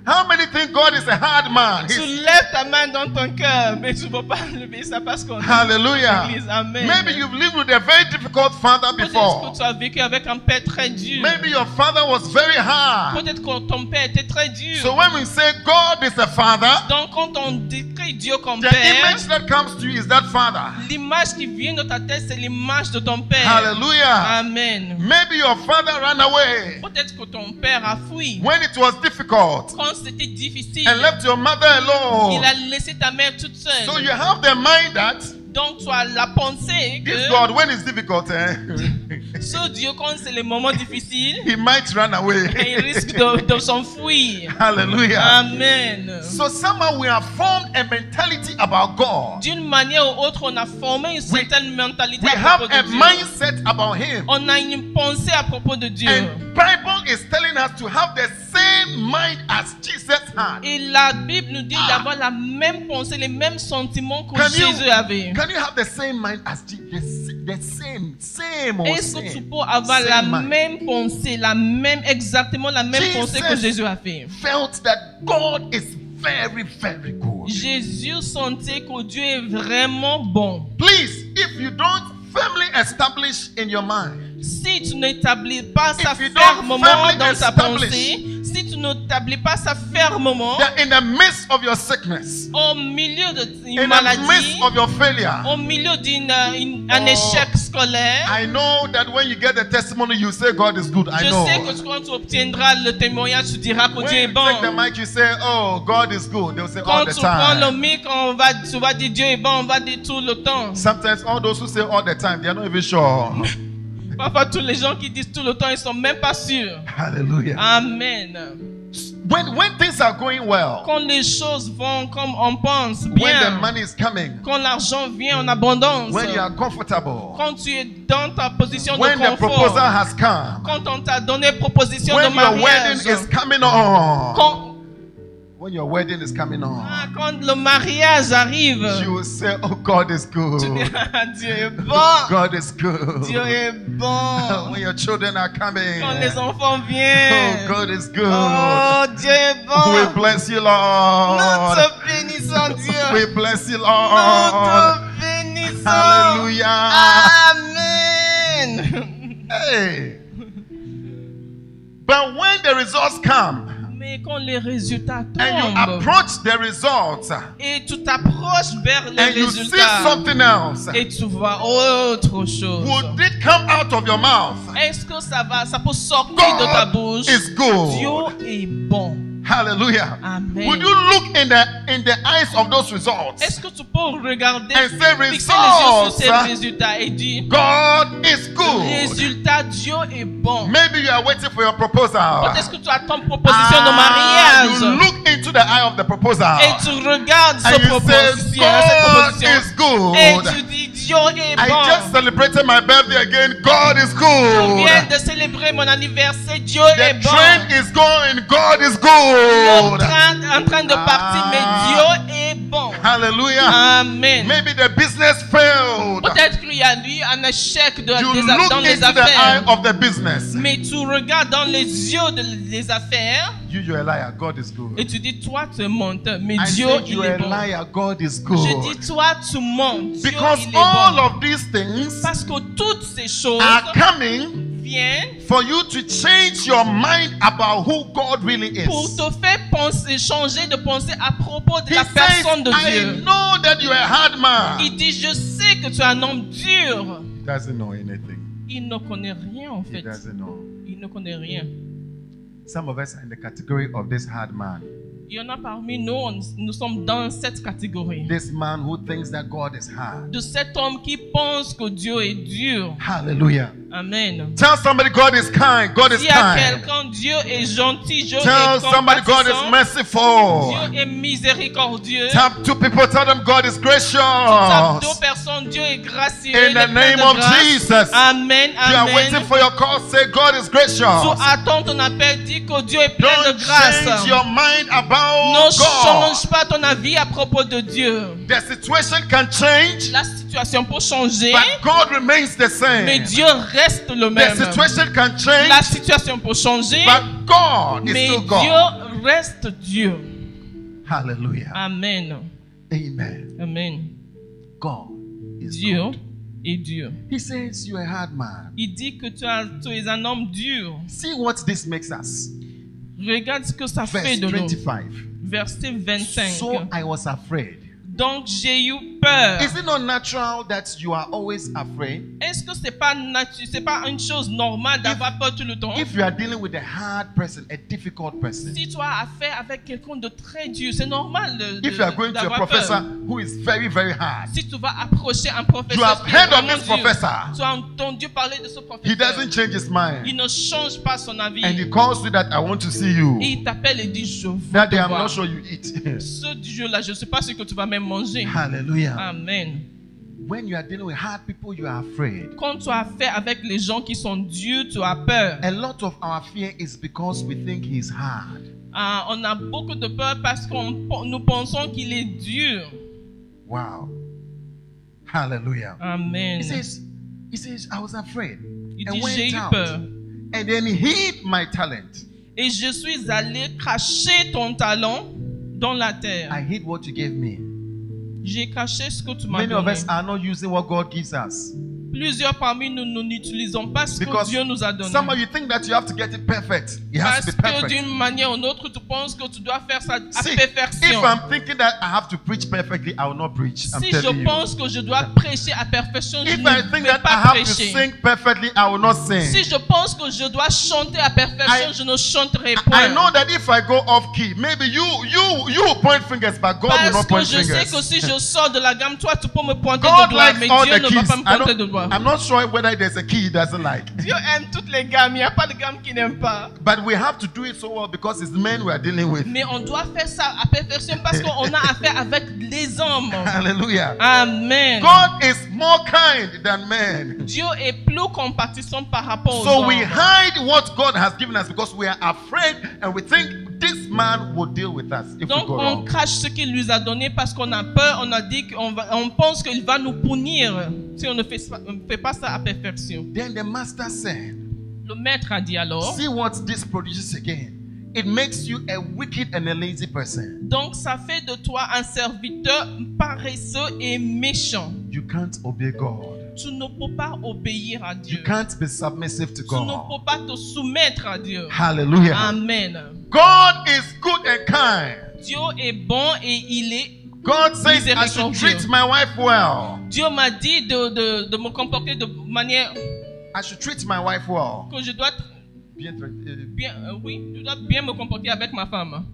How many think God is a hard man? Tu He's- lèves ta main dans ton cœur, mais tu ne peux pas lever ça parce qu'on est Hallelujah. dans l'église. Amen. Maybe you've lived with a very difficult father Peut-être before. que tu as vécu avec un père très dur. Maybe your father was very hard. Peut-être que ton père était très dur. So when we say God is a father, Donc quand on décrit Dieu comme the père, image that comes to you is that father. l'image qui vient de ta tête, c'est l'image de ton père. Hallelujah. Amen. Maybe your father ran away Peut-être que ton père a fui. when it was difficult Quand c'était difficile, and left your mother alone. il a laissé ta mère toute seule. So you have the mind that Donc tu as la pensée this que God, when it's difficult, ce Dieu, quand c'est les moments difficiles, he might run away. il risque de s'enfuir. Hallelujah. Amen. So somehow we have formed a mentality about God. D'une manière ou autre, on a formé une certaine mentalité We à have propos a de Dieu. mindset about Him. On a une pensée à propos de Dieu. And Bible is telling us to have the same mind as Jesus had. Et la Bible nous dit d'avoir la même pensée, les mêmes sentiments que Can Jésus avait. you have the same mind as Jesus? The same or Est-ce que tu same? peux avoir la Same mind. même pensée, exactement la même pensée que Jésus a fait? Felt that God is very, very good. Jésus sentait que Dieu est vraiment bon. Please, if you don't firmly establish in your mind Si tu n'établis pas ça If you don't fermement firmly dans ta establish pensée, si tu n'établis pas ça fermement that in the midst of your sickness, au milieu d'une in the maladie, midst of your failure, au milieu d'un Oh. échec scolaire, I know that when you get the testimony, you say God is good. I je know. sais que quand tu obtiendras le témoignage, tu diras que When Dieu est you bon. take the mic, you say, "Oh, God is good." They'll say all Quand the tu prends le time. mic, tu vas dire Dieu est bon, on va dire tout le temps. Sometimes all those who say all the time, they are not even sure. Parfois, tous les gens qui disent tout le temps, ils sont même pas sûrs. Hallelujah. Amen. when things are going well, Quand les choses vont comme on pense when the bien, money is coming, quand l'argent vient en abondance, when you are comfortable, quand tu es dans ta position when de the proposal confort, has come, quand on t'a donné proposition when de your mariage, wedding is coming on, quand, when your wedding is coming on, quand le mariage arrive, you will say, "Oh, God is good. tu dis, ah, Dieu est bon, God is good." Dieu est bon. When your children are coming, Quand les enfants oh, viennent, God is good. oh, Dieu est We bon. bless you, Nous Lord. te bénissons, Dieu. We bless you, Nous Lord. te bénissons. Hallelujah. Amen. Hey. But when the results come Mais quand les résultats and you tombent approach the results et tu t'approches vers les and you see résultats something else, et tu vois autre chose, would it come out of your mouth? est-ce que ça peut sortir de ta God bouche? is good. Dieu est bon. Hallelujah. Amen. Would you look in the eyes of those results? Est-ce que tu peux regarder, And say, fixer les yeux sur ces results. résultats et dire, God is good. résultat, Dieu est bon. Maybe you are waiting for your proposal. Peut-être que tu attends une proposition de mariage You look into the eye of the proposal. et tu regardes And cette you say, God is good. et tu dis Dieu est I bon. just celebrated my birthday again. God is Je good. viens de célébrer mon anniversaire. Dieu est The bon. train is going. God is Le good. train est en train de partir, mais Dieu est bon. Hallelujah. Amen. Maybe the business failed. Peut-être qu'il y a eu un échec You dans look les into the eye affaires. of the business. Mais tu regardes dans les yeux des affaires You're a liar. God is good. et tu dis, toi, tu montes, mais I Dieu, said il you're est a bon. liar. God is Je good. dis, toi, tu montes. Dieu, Because il est all bon. of these things Parce que toutes ces choses are coming viennent for you to change your mind about who God really pour is. te faire penser, changer de pensée à propos de He la says, personne de I Dieu. know that you're a hard man. Il dit, je sais que tu es un homme dur. He doesn't know anything. Il ne connaît rien en He fait. doesn't know. Il ne connaît rien. Some of us are in the category of this hard man. Il y en a parmi nous, nous sommes dans cette catégorie. This man who thinks that God is hard. De cet homme qui pense que Dieu est dur. Hallelujah. Amen. Tell somebody God is kind. God is S'il y a kind. quelqu'un, Dieu est gentil, Dieu Tell est somebody God is compatissant, merciful. Dieu est miséricordieux. Tap two people, tell them God is Tape gracious. deux personnes, Dieu est gracieux. In il est the plein name de of grâce. Jesus. Amen, You are waiting amen. for your call. Say God is Tu gracious. attends ton appel, dis que Dieu est plein Don't de grâce. change your mind Ne about God. change pas ton avis à propos de Dieu. The situation can change, La situation peut changer, but God remains the mais same. Dieu reste le The même. situation can change, La situation peut changer, but God is mais still God. Dieu reste Dieu. Hallelujah. Amen. Amen. Amen. God is Dieu good. est Dieu. He says you're a hard man. Il dit que tu es un homme dur. See what this makes us. Regarde ce que ça fait Verse de nous. 25. Verset 25. So I was afraid. Donc j'ai eu peur. Is it not natural that you are always afraid? Est-ce que c'est pas une chose normale d'avoir peur tout le temps? If you are dealing with a hard person, a difficult person, Si tu as affaire avec quelqu'un de très dur, c'est normal if you are going to a d'avoir professor peur. who is very, very hard, Si tu vas approcher un professeur, you have qui est heard of vraiment this dur, professor. tu as entendu parler de ce He professeur. doesn't change his Il mind. ne change pas son avis. And he calls you that I want to see you. Et il t'appelle et dit je veux That te day I'm voir. not sure you eat. Ce jour-là, je ne sais pas ce que tu vas même manger. Hallelujah. Amen. When you are dealing with hard people, you are afraid. Quand tu as affaire avec les gens qui sont durs, tu as peur. A lot of our fear is because we think he's hard. On a beaucoup de peur parce que nous pensons qu'il est dur. Wow. Hallelujah. Amen. He says, I was afraid. Il And dit went j'ai eu out. peur. And then hid my talent. Et je suis allé cacher ton talent dans la terre. I hid what you gave me. J'ai caché ce que tu m'as Many of donné. us are not using what God gives us. Plusieurs parmi nous, nous n'utilisons pas ce que Because Dieu nous a donné. some of you think that you have to get it perfect. It has Parce to be que perfect. d'une manière ou d'une autre, tu penses que tu dois faire ça à See, perfection. if I'm thinking that I have to preach perfectly, I will not preach. I'm Si je telling you. pense que je dois prêcher à perfection, je If ne I think vais that I pas have to prêcher. sing perfectly, I will not sing. Si je pense que je dois chanter à perfection, je ne chanterai I point. know that if I go off key, maybe you will point fingers, but God will Parce not que point je sais fingers. que si je sors de la gamme, toi tu peux me pointer God du doigt, likes mais all Dieu the ne va keys. pas me I pointer don't- du doigt. l'amour. I'm not sure whether there's a key he doesn't like. Dieu aime toutes les gammes, il n'y a pas de gamme qui n'aime pas. But we have to do it so well because it's men we are dealing with. Mais on doit faire ça à perfection parce qu'on a affaire avec les hommes. Hallelujah. Amen. God is more kind than men. Dieu est plus compatissant par rapport aux So hommes. we hide what God has given us because we are afraid and we think this man will deal with us if Donc we go on wrong. cache ce qu'il nous a donné parce qu'on a peur, on a dit on pense qu'il va nous punir si on ne fait pas ça à perfection. Then the master said, Le maître a dit alors, see what this produces again. It makes you a wicked and a lazy person. donc ça fait de toi un serviteur paresseux et méchant. You can't obey God. Tu ne peux pas obéir à Dieu. You can't be submissive to Tu ne God. peux pas te soumettre à Dieu. Hallelujah. Amen. God is good and kind. Dieu est bon et il est... God says I should treat my wife well. Dieu m'a dit de me comporter de manière I should treat my wife well. que je dois je dois bien me comporter avec ma femme.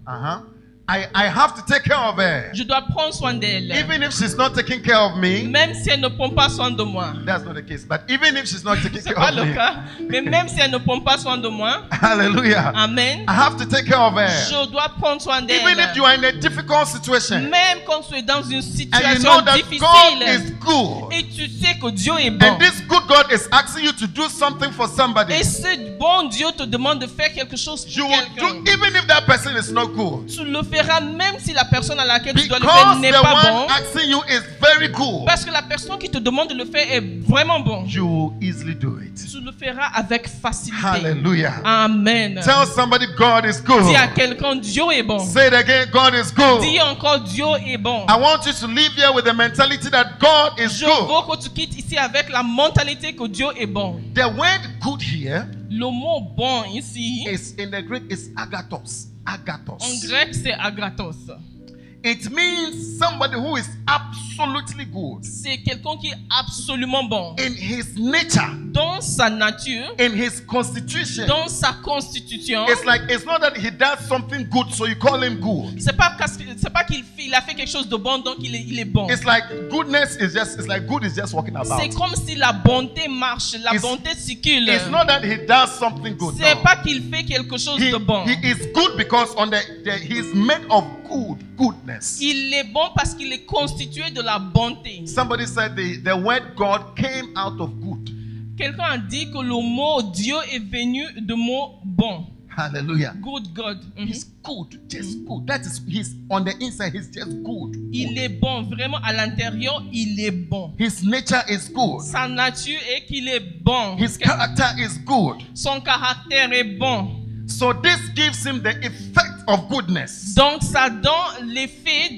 I have to take care of her. Je dois prendre soin d'elle. Even if she's not taking care of me. Même si elle ne prend pas soin de moi. That's not the case. But even if she's not taking C'est care pas of le me. cas. Mais même si elle ne prend pas soin de moi. Hallelujah. Amen. I have to take care of her. Je dois prendre soin d'elle. Even if you are in a difficult situation. Même quand tu es dans une And situation you know that difficile. God is good. Et tu sais que Dieu est bon. And this good God is asking you to do something for somebody. Et ce bon Dieu te demande de faire quelque chose You pour will quelqu'un. do even if that person is not good. Tu le feras même si la personne à laquelle tu dois le faire Because n'est the pas one bon. asking you is very good. Parce que la personne qui te demande de le faire est vraiment bon. You will easily do it. Tu le feras avec facilité. Hallelujah. Amen. Tell somebody God is good. Dis à quelqu'un, Dieu est bon. Say it again, God is good. Dis encore, Dieu est bon. I want you to live here with the mentality that God is Je good. veux que tu quittes ici avec la mentalité que Dieu est bon. The word good here Le mot bon ici, is in the Greek is agathos. en Agathos. grec, c'est agathos. It means somebody who is absolutely good C'est quelqu'un qui est absolument bon. in his nature, Dans sa nature, in his constitution. dans sa constitution. It's like it's not that he does something good, so you call him good. C'est pas qu'il a fait quelque chose de bon, donc il est bon. It's like goodness is just, it's like good is just walking about. C'est comme si la bonté marche, la It's- bonté circule. It's not that he does something good. C'est No. pas qu'il fait quelque chose He, de bon. he is good because he's made of goodness. Il est bon parce qu'il est constitué de la bonté. Somebody said the word God came out of good. Quelqu'un a dit que le mot Dieu est venu de mot bon. Hallelujah. Good God. Mhm. He's good, just good. That is, he's on the inside, he's just good. Il est bon, vraiment à l'intérieur, il est bon. His nature is good. Sa nature est qu'il est bon. His character is good. Son caractère est bon. So this gives him the effect of goodness. Donc ça donne l'effet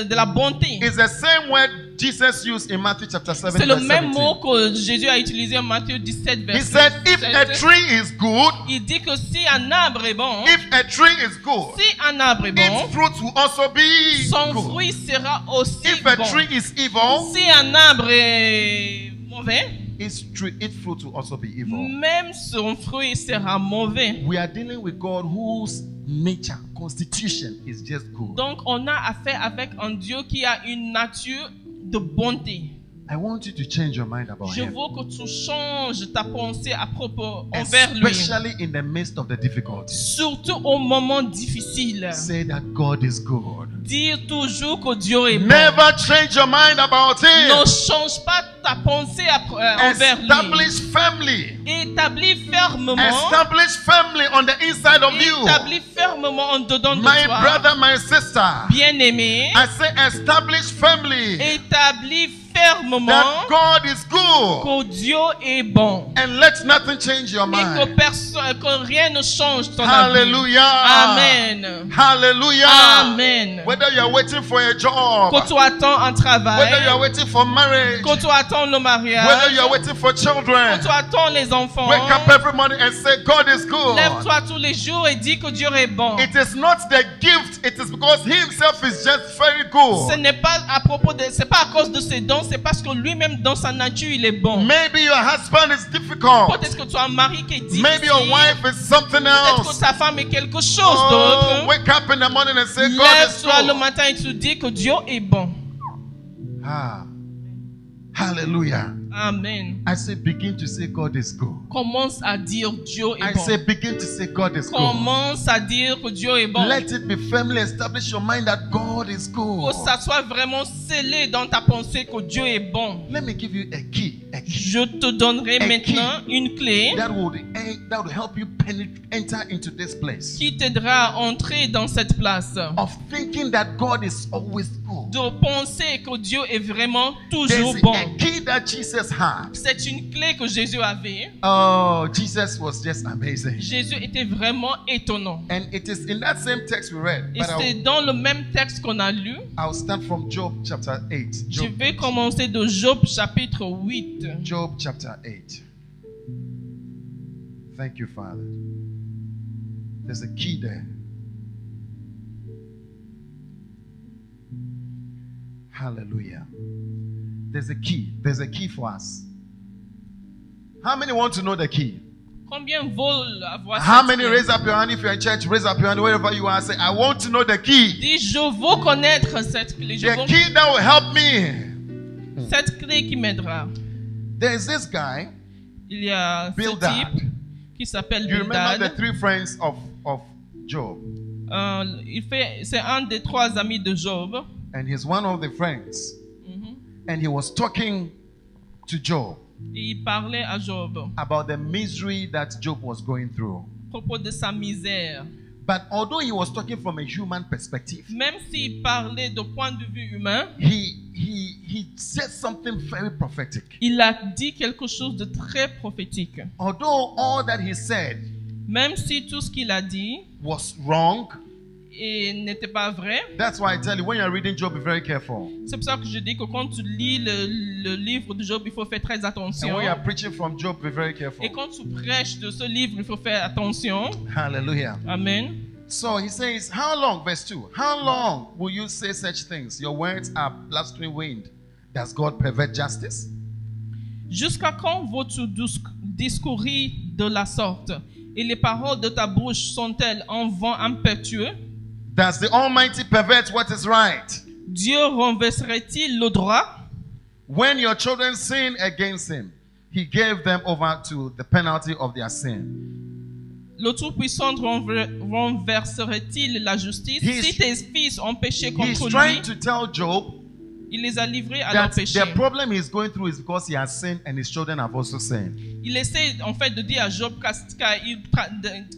de la bonté. It's the same word Jesus used in Matthew chapter 7. C'est le verse même 17. mot que Jésus a utilisé en Matthieu 17, He verset said, if a 17. tree is good, Il dit que si un arbre est bon, if a tree is good, si un arbre est bon, its fruit will also be son good. fruit sera aussi If a bon. tree is evil, Si un arbre est mauvais, its fruit will also be evil. même son fruit sera mauvais. We are dealing with God whose nature, constitution is just good. Donc on a affaire avec un Dieu qui a une nature de bonté. I want you to change your mind about Je him. veux que tu changes ta pensée à propos envers lui. Especially in the midst of the difficulties. Surtout au moment difficile. Say that God is good. Dire toujours que Dieu est bon. Never change your mind about Ne him. change pas ta pensée envers lui. Establish family. Établis fermement. Establish family on the inside of you. Établis fermement en dedans de My toi. brother, my sister. Bien-aimé. I say establish family. Établis fermement That God is good. que Dieu est bon. And let nothing change your Et que, mind. que rien ne change ton avis. Hallelujah. Amen. Hallelujah. Amen. Whether you are waiting for a job, Que tu attends un travail. whether you are waiting for marriage, Que tu attends le mariage. whether you are waiting for Que children, tu attends les enfants. wake up every morning and say, God is good. Lève-toi tous les jours et dis que Dieu est bon. It is not the gift, it is because He Himself is just very Ce good. n'est pas à propos de, c'est pas à cause de ses dons, c'est parce que lui-même dans sa nature il est bon. Maybe your husband is difficult. Peut-être que tu as un mari qui est difficile. Maybe your wife is something Peut-être que else. ta femme est quelque chose Oh, d'autre. wake up in the morning and say, God is Lève-toi le good. matin et tu dis que Dieu est bon. Ah. Hallelujah. Amen. I say, begin to say God is good. Commence à dire Dieu I est bon. say, begin to say God is good. Commence à dire que Dieu est bon. Let it be firmly established your mind that God is Que good. ça soit vraiment scellé dans ta pensée que Dieu est bon. Let me give you a key. Je te donnerai A maintenant une clé That would help you enter into this place qui t'aidera à entrer dans cette place. of thinking that God is always good. De penser que Dieu est vraiment toujours There's bon. a key that Jesus had. C'est une clé que Jésus avait. Oh, Jesus was just amazing. Jésus était vraiment étonnant. And it is in that same text we read. Et But c'est dans le même texte qu'on a lu. I'll start from Job chapter 8. Je Job, vais commencer de Job chapitre 8. Job chapter 8. Thank you, Father. There's a key there. Hallelujah. There's a key. There's a key for us. How many want to know the key? Combien veulent avoir How cette many clé? raise up your hand if you're in church? Raise up your hand wherever you are. Say, I want to know the key. Dis, je veux connaître cette clé. Je The veux key that will help me. cette clé qui m'aidera. There's this guy. Il y a ce Bildad. type qui s'appelle You remember the Bildad. 3 friends of Job. C'est un des 3 amis de Job. And he's one of the friends. Mhm. And he was talking to Job Et il parlait à Job about the misery that Job was going through. à propos de sa misère. But although he was talking from a human perspective, Même s'il parlait de point de vue humain, he said something very prophetic. il a dit quelque chose de très prophétique. Although all that he said Même si tout ce qu'il a dit was wrong, et n'était pas vrai, that's why I tell you, when you're reading Job, be very careful. c'est pour ça que je dis que quand tu lis le livre de Job, il faut faire très And attention. when you're preaching from Job, be very careful. Et quand tu prêches de ce livre, il faut faire attention. Hallelujah. Amen. So he says, how long, verse 2, how long will you say such things? Your words are blustering wind. Does God pervert justice? Jusqu'à quand vas-tu discourir de la sorte? Et les paroles de ta bouche sont-elles un vent impétueux? Does the Almighty pervert what is right? Dieu renverserait-il le droit? When your children sin against him, he gave them over to the penalty of their sin. Le Tout-Puissant renverserait-il la justice? Si tes fils ont péché He's contre trying lui, to tell Job il les a livrés à leur that péché. the problem he's going through is because he has sinned and his children have also sinned. Il essaie en fait de dire à Job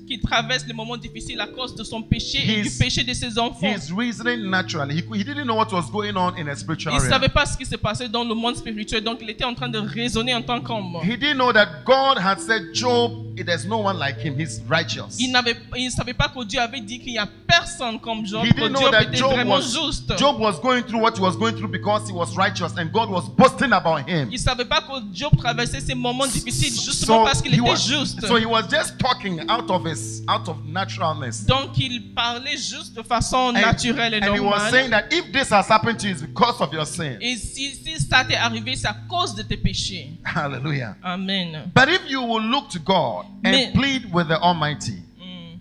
qu'il traverse les moments difficiles à cause de son péché et du péché de ses enfants. He's reasoning naturally. He didn't know what was going on in a spiritual Il ne realm. savait pas ce qui se passait dans le monde spirituel, donc il était en train de raisonner en tant qu'homme. He didn't know that God had said, Job, there's no one like him. He's righteous. Il ne savait pas que Dieu avait dit qu'il n'y a personne comme Job, He que didn't know Job that était vraiment juste. Job was going through what he was going through because he was righteous and God was boasting about him. Il ne savait pas que Job traversait ces moments difficiles justement parce qu'il était juste. So he was just talking out of naturalness. Donc il parlait juste de façon naturelle et And he was saying normale. that if this has happened to you, it's because of your sin. Et si ça t'est arrivé, c'est à cause de tes péchés. Hallelujah. Amen. But if you will look to God and Mais- plead with the Almighty, Mm.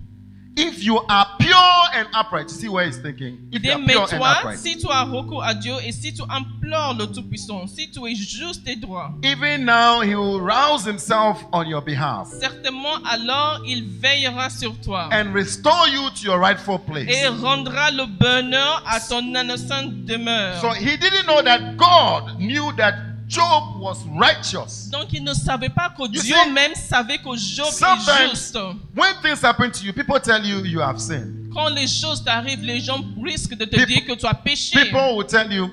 if you are pure and upright, see where he's thinking. If you are Mais pure and toi, upright, si tu as recours à Dieu et si tu implores le Tout-Puissant, si tu es juste et droit, even now he will rouse himself on your behalf certainement alors il veillera sur toi and restore you to your rightful place. et rendra le bonheur à ton innocente demeure. So he didn't know that God knew that Job was righteous. Donc il ne savait pas que Dieu see, même savait que Job est Sometimes juste. when things happen to you, people tell you you have sinned. Quand les choses t'arrivent, les gens risquent de te People- dire que tu as péché. People will tell you,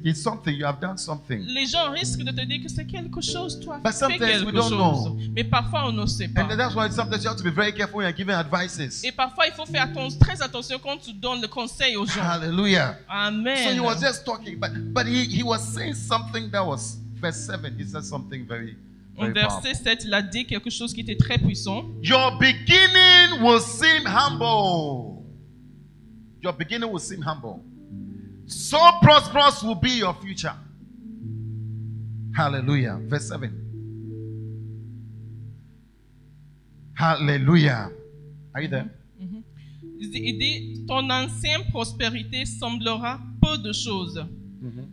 it's something, you have done something. Les gens risquent de te dire que c'est quelque chose, tu as But fait sometimes we quelque don't chose. know. Mais parfois on ne sait pas. And that's why sometimes you have to be very careful when you're giving advices. Et parfois il faut faire très attention quand tu donnes le conseil aux gens. Hallelujah. Amen. So he was just talking, but he was saying something that was, verse 7, he said something very, Au very verset powerful. 7, il a dit quelque chose qui était très puissant. Your beginning will seem humble. Your beginning will seem humble. So prosperous will be your future. Hallelujah. Verse 7. Hallelujah. Are you there? Il dit, ton ancienne prospérité semblera peu de choses.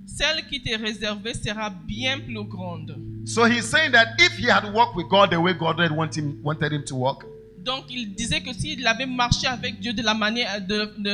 celle qui t'est réservée sera bien plus grande. So he's saying that if he had walked with God the way God had wanted him to walk, Donc il disait que s'il avait marché avec Dieu de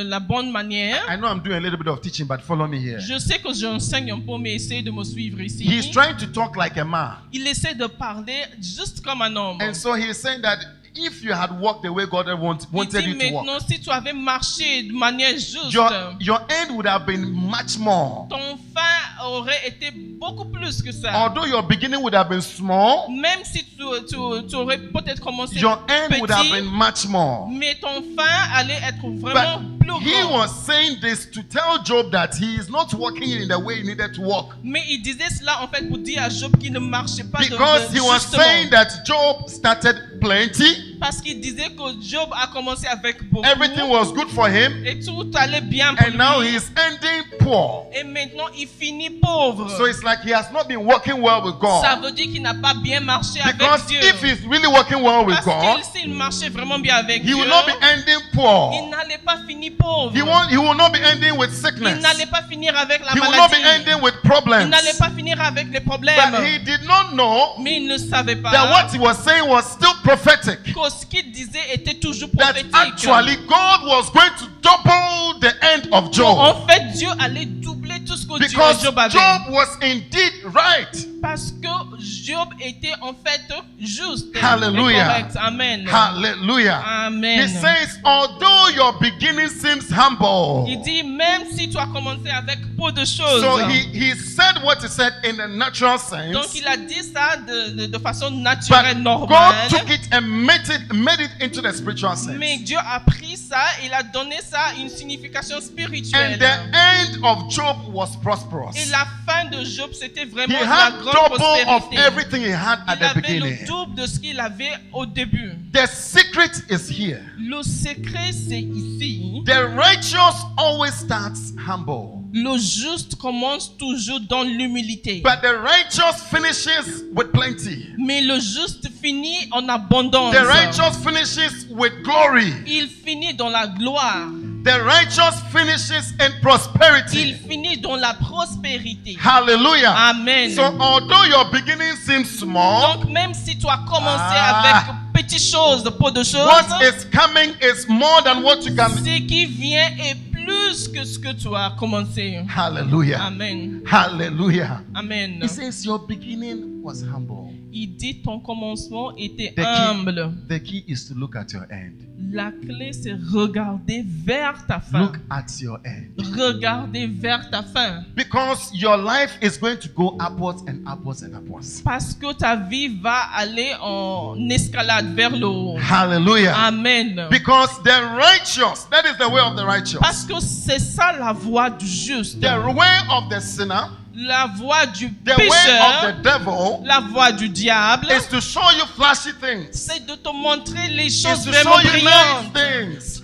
la bonne manière, I know I'm doing a little bit of teaching, but follow me here. je sais que j'enseigne un peu, mais essayez de me suivre ici. He's trying to talk like a man. Il essaie de parler juste comme un homme. And so he's saying that if you had walked the way God had wanted Il you dit to walk, maintenant, si tu avais marché de manière juste, your end would have been much more. ton fin aurait été beaucoup plus que ça. Although your beginning would have been small, Même si tu aurais peut-être commencé your end would have been petit, much more. mais ton fin allait être vraiment plus But he grand. was saying this to tell Job that he is not walking in the way he needed to walk. Mais il disait cela en fait pour dire à Job qu'il ne marchait pas Because he was justement. saying that Job started plenty, Parce qu'il disait que Job a commencé avec beaucoup. everything was good for him, Et tout allait bien pour and now lui. he is ending poor. Et maintenant il finit pauvre. So it's like he has not been working well with Ça God. veut dire qu'il n'a pas bien marché Because avec Dieu. if he's really working well with Parce God, qu'il s'il marchait vraiment bien avec he Dieu, will not be ending il poor. n'allait pas finir pauvre. He will not be ending with Il sickness. n'allait pas finir avec la He will not be maladie. ending with Il problems. n'allait pas finir avec les problèmes. But he did not know Mais il ne savait pas that what he was saying was still prophetic. que ce qu'il disait était toujours That prophétique. actually God was going to double the end of Job. En fait, Dieu allait doubler tout ce que Because Job avait. Job was indeed right. Parce que Job était en fait juste et Hallelujah. correct. Amen. Hallelujah. Amen. He says, although your beginning seems humble. Il dit, même si tu as commencé avec peu de choses. So he said what he said in a natural sense. Donc il a dit ça de façon But naturelle, God normale. took it and made it into the spiritual sense. Mais Dieu a pris ça, il a donné ça une signification And spirituelle. the end of Job was prosperous. Et la fin de Job, c'était He vraiment la had grande double of prospérité. everything he had at Il the avait beginning. le double de ce qu'il avait au début. The secret is here. Le secret, c'est ici. The righteous always starts humble, Le juste commence toujours dans l'humilité. but the righteous finishes with plenty. Mais le juste finit en abondance. The righteous finishes with glory. Il finit dans la gloire. The righteous finishes in Il prosperity. finit dans la prospérité. Hallelujah. Amen. So although your beginning seems small, Donc même si tu as commencé Ah. avec petites choses, peu de choses, what is coming is more than what you can. ce qui vient est plus que ce que tu as commencé. Hallelujah. Amen. Hallelujah. Amen. He says your beginning was humble. Il dit ton commencement était The humble. The key is to look at your end. La clé, c'est regarder vers ta fin. Look at your end. Regarder vers ta fin. Because your life is going to go upwards and upwards and upwards. Parce que ta vie va aller en escalade vers le haut. Hallelujah. Amen. Because the righteous, that is the way of the righteous. Parce que c'est ça la voie du juste. The way of the sinner, La voie du the way of pécheur, the devil, la voie du diable, is to show you flashy things. c'est de te montrer les Is choses to vraiment show you nice brillantes. things.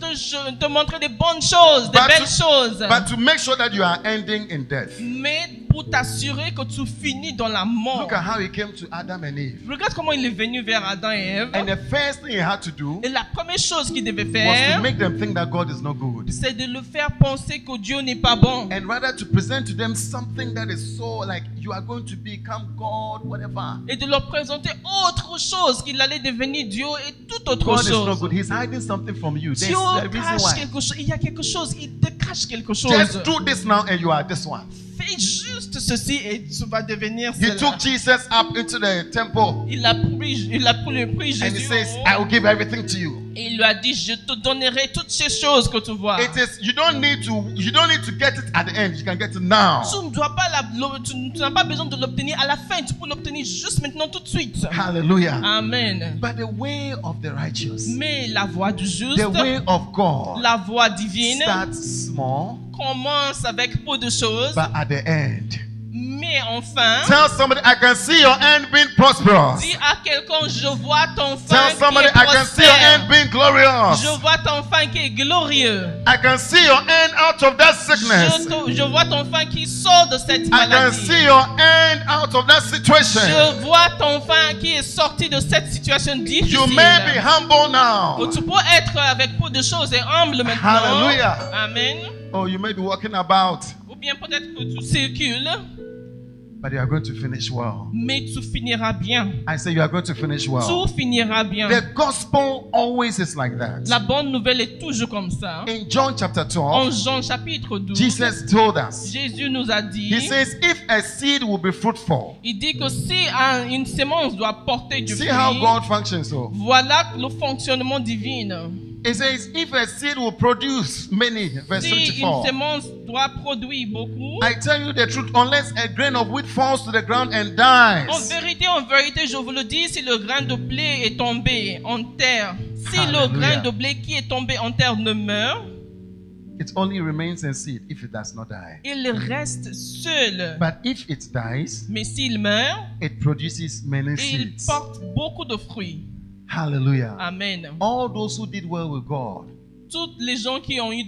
De te montrer des bonnes choses, des But belles to- choses. But to make sure that you are ending in death. Mais pour t'assurer que tu finis dans la mort. Look at how he came to Adam and Eve. Regarde comment il est venu vers Adam et Ève. And the first thing he had to do Et la première chose qu'il devait was to faire, make them think that God is not good. c'est de le faire penser que Dieu n'est pas bon. And rather to present to them something that is so like you are going to become God, whatever. Et de leur présenter autre chose, qu'il allait devenir Dieu et toute autre God is not chose. good. He's hiding something from you. There's Dieu a reason cache why. quelque chose. Il y a quelque chose. Il te cache quelque chose. Just do this now and you are this one. Fais juste ceci et tu vas devenir He cela. took Jesus up into the temple Il a pris and he Jésus says, en haut I will give everything to you. et il lui a dit, je te donnerai toutes ces choses que tu vois. It is you don't need to get it at the end. You can get it now. Tu ne dois pas tu n'as pas besoin de l'obtenir à la fin. Tu peux l'obtenir juste maintenant, tout de suite. Hallelujah. Amen. But the way of the righteous, Mais la voie du juste, the way of God, la voie divine, starts small, commence avec peu de choses, but at the end. mais enfin, Tell somebody, I can see your end being prosperous. dis à quelqu'un, je vois ton fin Tell qui somebody, est I can see your end prospère. being glorious. Je vois ton fin qui est glorieux. I can see your end out of that sickness. Je vois ton fin qui sort de cette I can maladie. see your end out of that situation. Je vois ton fin qui est sorti de cette situation difficile. You may be humble now. Tu peux être avec peu de choses et humble maintenant. Hallelujah. Amen. Oh, you may be walking about. Ou bien peut-être que tu circules, but you are going to finish well. mais tu finiras bien. I say you are going to finish well. Tu finiras bien. The gospel always is like that. La bonne nouvelle est toujours comme ça. In John chapter En 12, Jean chapitre 12, Jesus told us, Jésus nous a dit, he says, if a seed will be fruitful, il dit que si une sémence doit porter du see fruit, how God functions. So voilà le fonctionnement divin. it says, if a seed will produce many, verse Si une 24. sémence doit produire beaucoup, I tell you the truth, unless a grain of wheat falls to the ground and en dies, vérité, je vous le dis, si le grain de blé est tombé en terre, si Hallelujah. le grain de blé qui est tombé en terre ne meurt, it only remains in seed if it does not die. il reste seul. But if it dies, Mais s'il meurt, it produces many il seeds. porte beaucoup de fruits. Hallelujah. Amen. All those who did well with God, Toutes les gens qui ont eu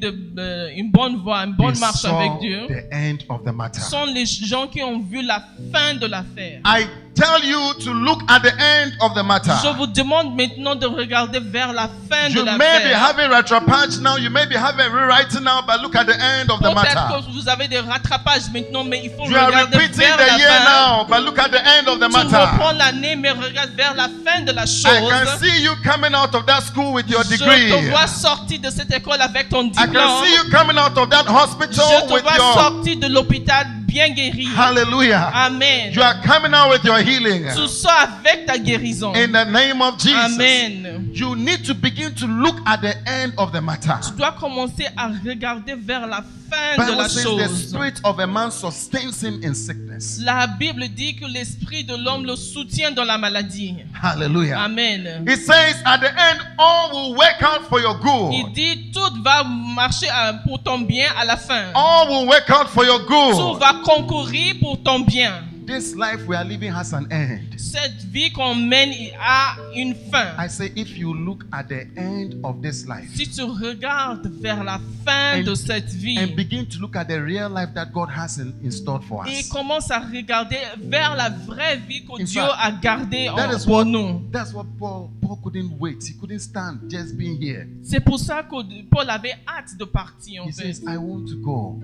une bonne voie, une bonne they marche saw avec Dieu, the end of the matter. sont les gens qui ont vu la fin de l'affaire. I tell you to look at the end of the matter. Je vous demande maintenant de regarder vers la fin de You may be l'affaire. having retropatch now, you may be having rewriting now, but look at the end of the Peut-être matter. que vous avez des rattrapages maintenant, mais il faut You are regarder repeating vers the la year fin. now, but look at the end of the Tu reprends matter. l'année, mais regarde vers la fin de la I chose. can see you coming out of that school with your Je degree. te vois sortir de cette école avec ton I can diplôme. see you coming out of that Je hospital te with vois your sortir de l'hôpital bien guéri. hallelujah. Amen. You are coming out with your healing. Tu sors avec ta guérison. In the name of Jesus. Amen. You need to begin to look at the end of the matter. Tu dois commencer à regarder vers la fin de Bible la says the chose. spirit of a man sustains him in sickness. La Bible dit que l'esprit de l'homme le soutient dans la maladie. Hallelujah. Amen. It says at the end all will work out for your Il good. dit tout va marcher pour ton bien à la fin. All will work out for your Tout good. va concourir pour ton bien. This life we are living has an end. Cette vie qu'on mène a une fin. I say if you look at the end of this life Si tu regardes vers la fin And- de cette vie and begin to look at the real life that God has in store for et us. commence à regarder vers la vraie vie que In Dieu fact, a gardée pour nous. That's what Paul couldn't wait. He couldn't stand just being here. C'est pour ça que Paul avait hâte de partir en He fait. says, I want to go.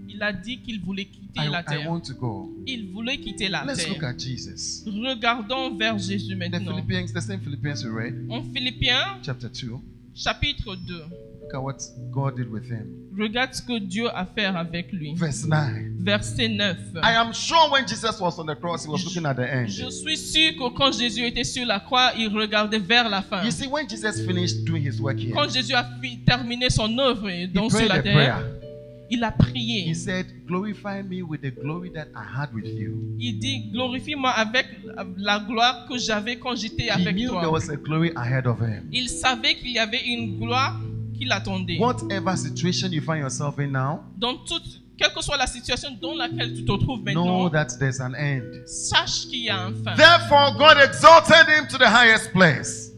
Il a dit qu'il voulait quitter la I terre. want to go. Il voulait quitter la Let's look terre. at Jesus. Regardons vers Jésus The maintenant. Philippians, the same Philippians we read, En Philippiens, chapter 2. chapitre 2. Look at what God did with him. Regarde ce que Dieu a fait avec lui. Verse 9. Verset 9. I am sure when Jesus was on the cross, he was looking at the end. Je suis sûr que quand Jésus était sur la croix, il regardait vers la fin. You see, when Jesus finished doing his work here, Quand Jésus a terminé son œuvre he donc sur prayed la a terre, prayer. il a prié. He said, glorify me with the glory that I had with you. Il dit, glorifie-moi avec la gloire que j'avais quand j'étais He avec knew there toi. was a glory ahead of him. Il savait qu'il y avait une gloire qui l'attendait. Whatever situation you find yourself in now, Dans toute, quelle que soit la situation dans laquelle tu te trouves know maintenant, that there's an end. sache qu'il y a un fin. Therefore, God exalted him to the highest place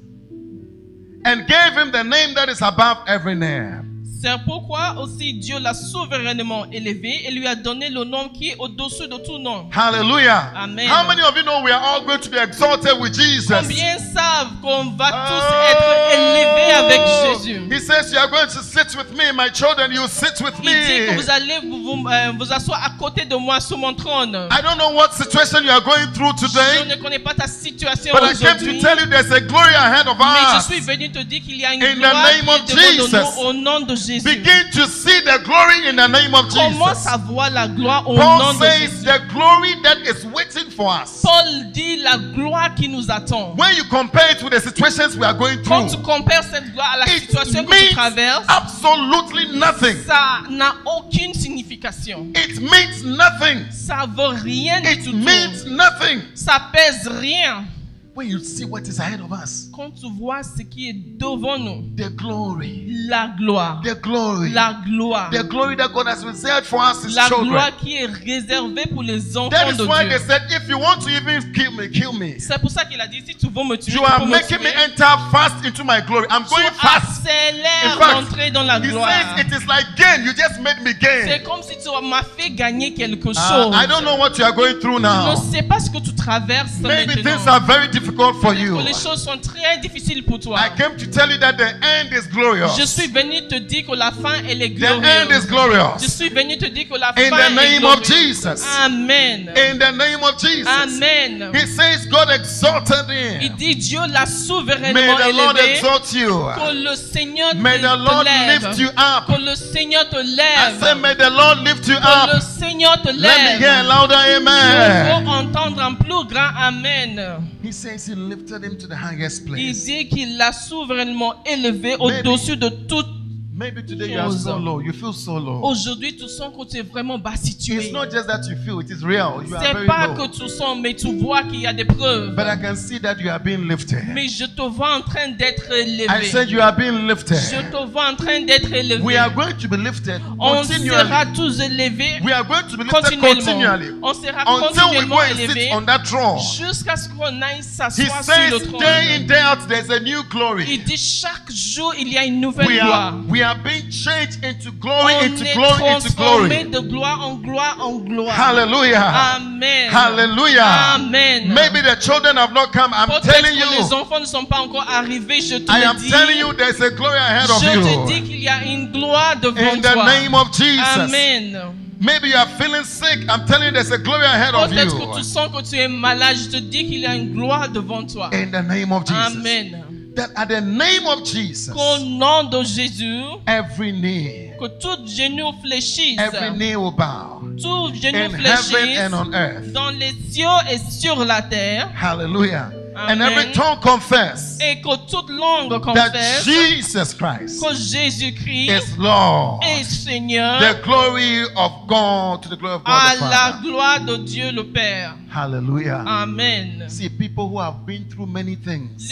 and gave him the name that is above every name. C'est pourquoi aussi Dieu l'a souverainement élevé et lui a donné le nom qui est au-dessus de tout nom. Hallelujah. Amen. How many of you know we are all going to be exalted with Jesus? Combien savent qu'on va tous être élevés avec Jésus? He says, you are going to sit with me, my children, you sit with Il dit que me. vous allez vous asseoir à côté de moi sur mon trône. I don't know what situation you are going through Je today, ne connais pas ta situation but I came to aujourd'hui, tell you there's a glory ahead of mais je us. suis venu te dire qu'il y a une In the gloire name of qui est devant Jesus. nous au nom de Jésus. Begin to see the glory in the name of Commence Jesus. à voir la gloire au nom Paul de says Jésus. the glory that is waiting for us. Paul dit la gloire qui nous attend. When you compare it with the situations we are going Quand tu through, compares cette gloire à la it situation que tu means traverses, absolutely nothing. ça n'a aucune signification. It means nothing. Ça veut rien du It tout. means nothing. Ça pèse rien. When you see what is ahead of us, Quand tu vois ce qui est devant nous, the glory, la gloire, the glory, la gloire, the glory that God has reserved for us, His la children. gloire qui est réservée pour les enfants That is de why they Dieu. said, if you want to even kill me, kill me. C'est pour ça qu'il a dit, si tu veux me tuer, You tu are peux me making me tuer. enter fast into my glory. I'm Tu going fast. accélères In fact, l'entrée dans la He gloire. says it is like gain. You just made me gain. C'est comme si tu m'as fait gagner quelque chose. I don't know what you are going through Je now. ne sais pas ce que tu traverses Maybe maintenant. things are very difficult difficult for you. Que les choses sont très difficiles pour toi. I came to tell you that the end is glorious. Je suis venu te dire que la fin elle est The end is glorieuse. glorious. Je suis venu te dire que la In fin the est name of glorieuse. Jesus. Amen. In the name of Jesus. Amen. He says God exalted Il him. dit Dieu l'a May souverainement the Lord élevé. exalt you. Que le Seigneur May the Lord te lift lève. you up. Que le Seigneur te I lève. say, may the Lord lift you Que le up. Seigneur te Let me hear a lève. louder Je amen. veux entendre un plus grand Amen. He says he lifted him to the highest Il place. dit qu'il l'a souverainement élevé au-dessus de toute. Maybe today you are so low. You feel so low. Aujourd'hui, tu sens que tu es vraiment bas situé. It's not just that you feel, it is real. You are C'est very pas low. que tu sens, mais tu vois qu'il y a des preuves. But I can see that you are being lifted. Mais je te vois en train d'être I élevé. said you are being lifted. Je te vois en train d'être élevé. We are going to be lifted On sera continually. tous élevés We are going to be lifted continuellement. continually On sera until we continuellement go and sit élevés on that throne. jusqu'à ce qu'on aille He s'asseoir sur says le trône. day in, day out, there's a new Il glory. dit chaque jour il y a une nouvelle We gloire. are being changed into glory, On into est glory, into transformé glory. de gloire en gloire en gloire. Hallelujah. Amen. Hallelujah. Amen. Maybe the children have not come. I'm Peut-être telling que les you. enfants ne sont pas encore arrivés. Je te I le am dis. telling you there's a glory ahead of Je te dis you. qu'il y a une gloire devant In the toi. name of Jesus. Amen. Maybe you are feeling sick. I'm telling you there's a glory ahead of Peut-être que tu you. sens que tu es malade. Je te dis qu'il y a une gloire devant toi. In the name of Jesus. Amen. That at the name of Jesus, Qu'au nom de Jésus, every knee, que tout genou fléchisse. every knee will bow. Tout genou In heaven fléchisse and on earth. dans les cieux et sur la terre. Hallelujah. Amen. And every tongue confess Et que toute langue that confesse Jesus Christ que Jésus-Christ is Lord. est Seigneur The glory of God to the glory of God à the la Father. gloire de Dieu le Père. Hallelujah. Amen. See, people who have been through many things.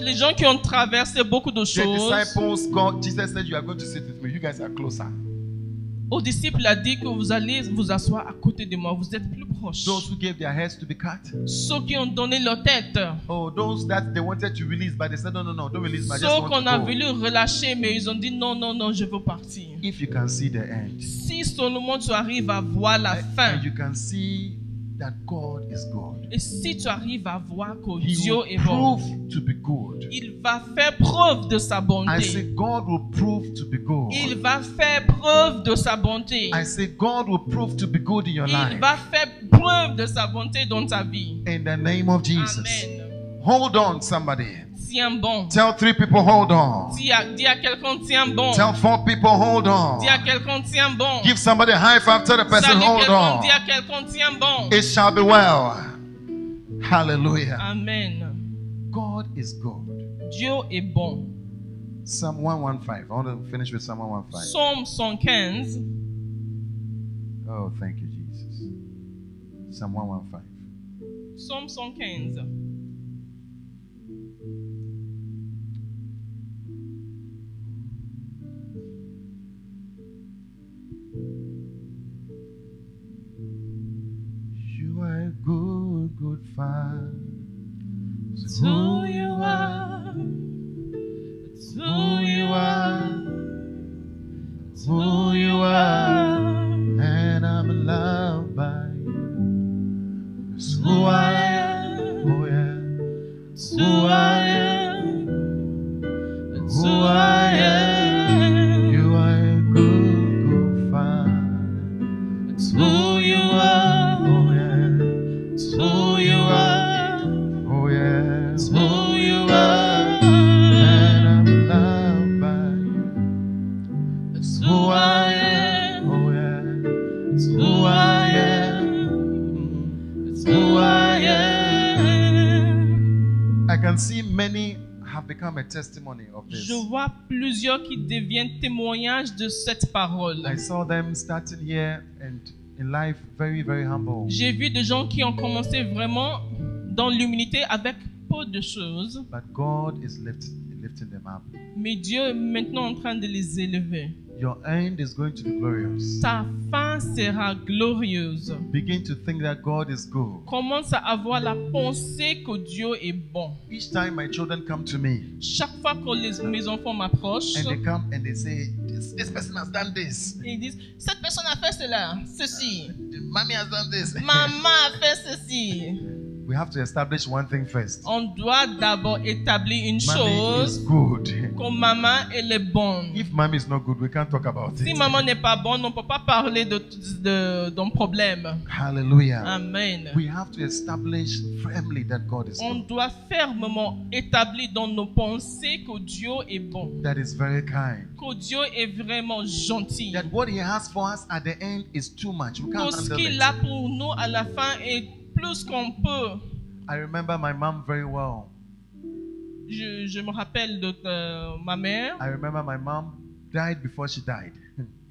Les gens qui ont traversé beaucoup de The choses, disciples, God, Jesus said, you are going to sit with me. You guys are closer. aux disciples a dit que vous allez vous asseoir à côté de moi, vous êtes plus proches. Those who gave their heads to be cut. Ceux qui ont donné leur tête, Oh, those that they wanted to release, but they said, no, no, no, don't release me. I just ceux want qu'on a to go. voulu relâcher, mais ils ont dit non, non, non, je veux partir. If you can see the end, Si seulement tu arrives à voir la fin, and you can see that God is good, et si tu arrives à voir que He Dieu will est bon, prove to be good. il va faire preuve de sa I say bonté. God will prove to be good. Il va faire preuve de sa bonté. I say God will prove to be good in your Il life. va faire preuve de sa bonté dans ta vie. In the name of Jesus. Amen. Hold on, somebody. Tiens bon. Tell 3 people, hold on. Dis à quelqu'un, tiens bon. Tell 4 people, hold on. Dis à quelqu'un, tiens bon. Give somebody a high five. Tell the person, Salut hold quelqu'un, on. dis à quelqu'un, tiens bon. It shall be well. Hallelujah. Amen. God is good. Dieu est bon. Psalm 115. I want to finish with Psalm 115. Psaume 115. Oh, thank you, Jesus. Psalm 115. Psaume 115. You are a good, good Father. It's who you are. It's who you are. It's who you are. And I'm loved by you. It's who I am. Oh, yeah. It's who I am. It's who I am. You are a good, good Father. It's who you are. Oh, yeah. It's who you are. Oh, yeah. It's who you are. And I'm loved by you. It's who I am. Oh, yeah. It's who I am. It's who I am. I can see many have become a testimony of this. Je vois plusieurs qui deviennent témoignages de cette parole. I saw them starting here and in life very, very humble. J'ai vu des gens qui ont commencé vraiment dans l'humilité avec peu de choses, But God is lifting them up. mais Dieu est maintenant en train de les élever. Your end is going to be glorious. Ta fin sera glorieuse. Begin to think that God is good. Commence à avoir la pensée que Dieu est bon. Each time my children come to me Chaque fois que mes enfants m'approchent, and they come and they say, this person has done this. ils disent, cette personne a fait cela, ceci. Mommy has done this. Maman a fait ceci. we have to establish one thing first. on doit d'abord établir une Mommy is chose, good. que maman, elle est bonne. If mommy is not good, we can't talk about Si it. maman n'est pas bonne, on ne peut pas parler d'un problème. Hallelujah. Amen. We have to establish firmly that God is On good. doit fermement établir dans nos pensées que Dieu est bon, That is very kind. que Dieu est vraiment gentil, That what He has for us at the end is too much. We can't que ce handle qu'il it. a pour nous à la fin est plus qu'on peut. I remember my mom very well. Je me rappelle de ma mère. I remember my mom died before she died.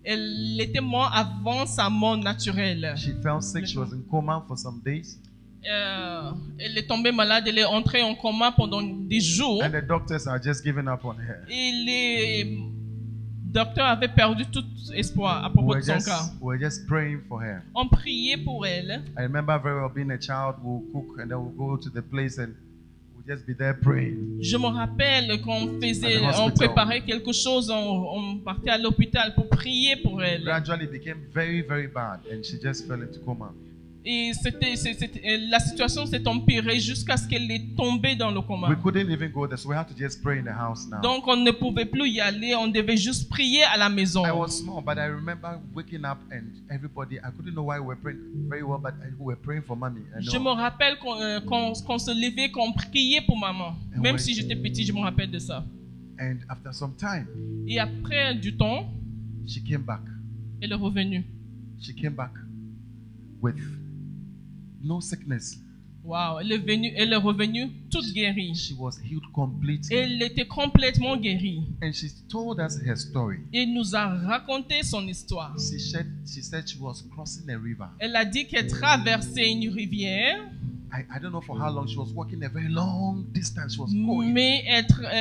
Elle était morte avant sa mort naturelle. She fell sick. She was in coma for some days. Elle est tombée malade, elle est entrée en coma pendant des jours. And the doctors are just giving up on her. Et les docteurs avaient perdu tout espoir à propos de son cas. We were just praying for her. On priait pour elle. I remember very well being a child, we'll cook and then we'll go to the place and we'll just be there praying. Je me rappelle qu'on faisait, At the on hospital. préparait quelque chose, on partait à l'hôpital pour prier pour elle. Gradually it became very, very bad and she just fell into coma. Et la situation s'est empirée jusqu'à ce qu'elle est tombée dans le coma. We couldn't even go there, so we had to just pray in the house now. Donc on ne pouvait plus y aller, on devait juste prier à la maison. I was small, but I remember waking up and everybody, I couldn't know why we were praying very well, but we were praying for mommy. I know. Je me rappelle qu'on se levait, qu'on priait pour maman. Même Ouais. si j'étais petit, je me rappelle de ça. And after some time, Et après du temps, she came back. elle est revenue. She came back with no sickness. Wow, elle est revenue toute guérie. She was healed completely. Elle était complètement guérie. And she told us her story. Et nous a raconté son histoire. She said she was crossing a river. Elle a dit qu'elle traversait une rivière, I don't know for how long. She was walking a very long distance. She was going. mais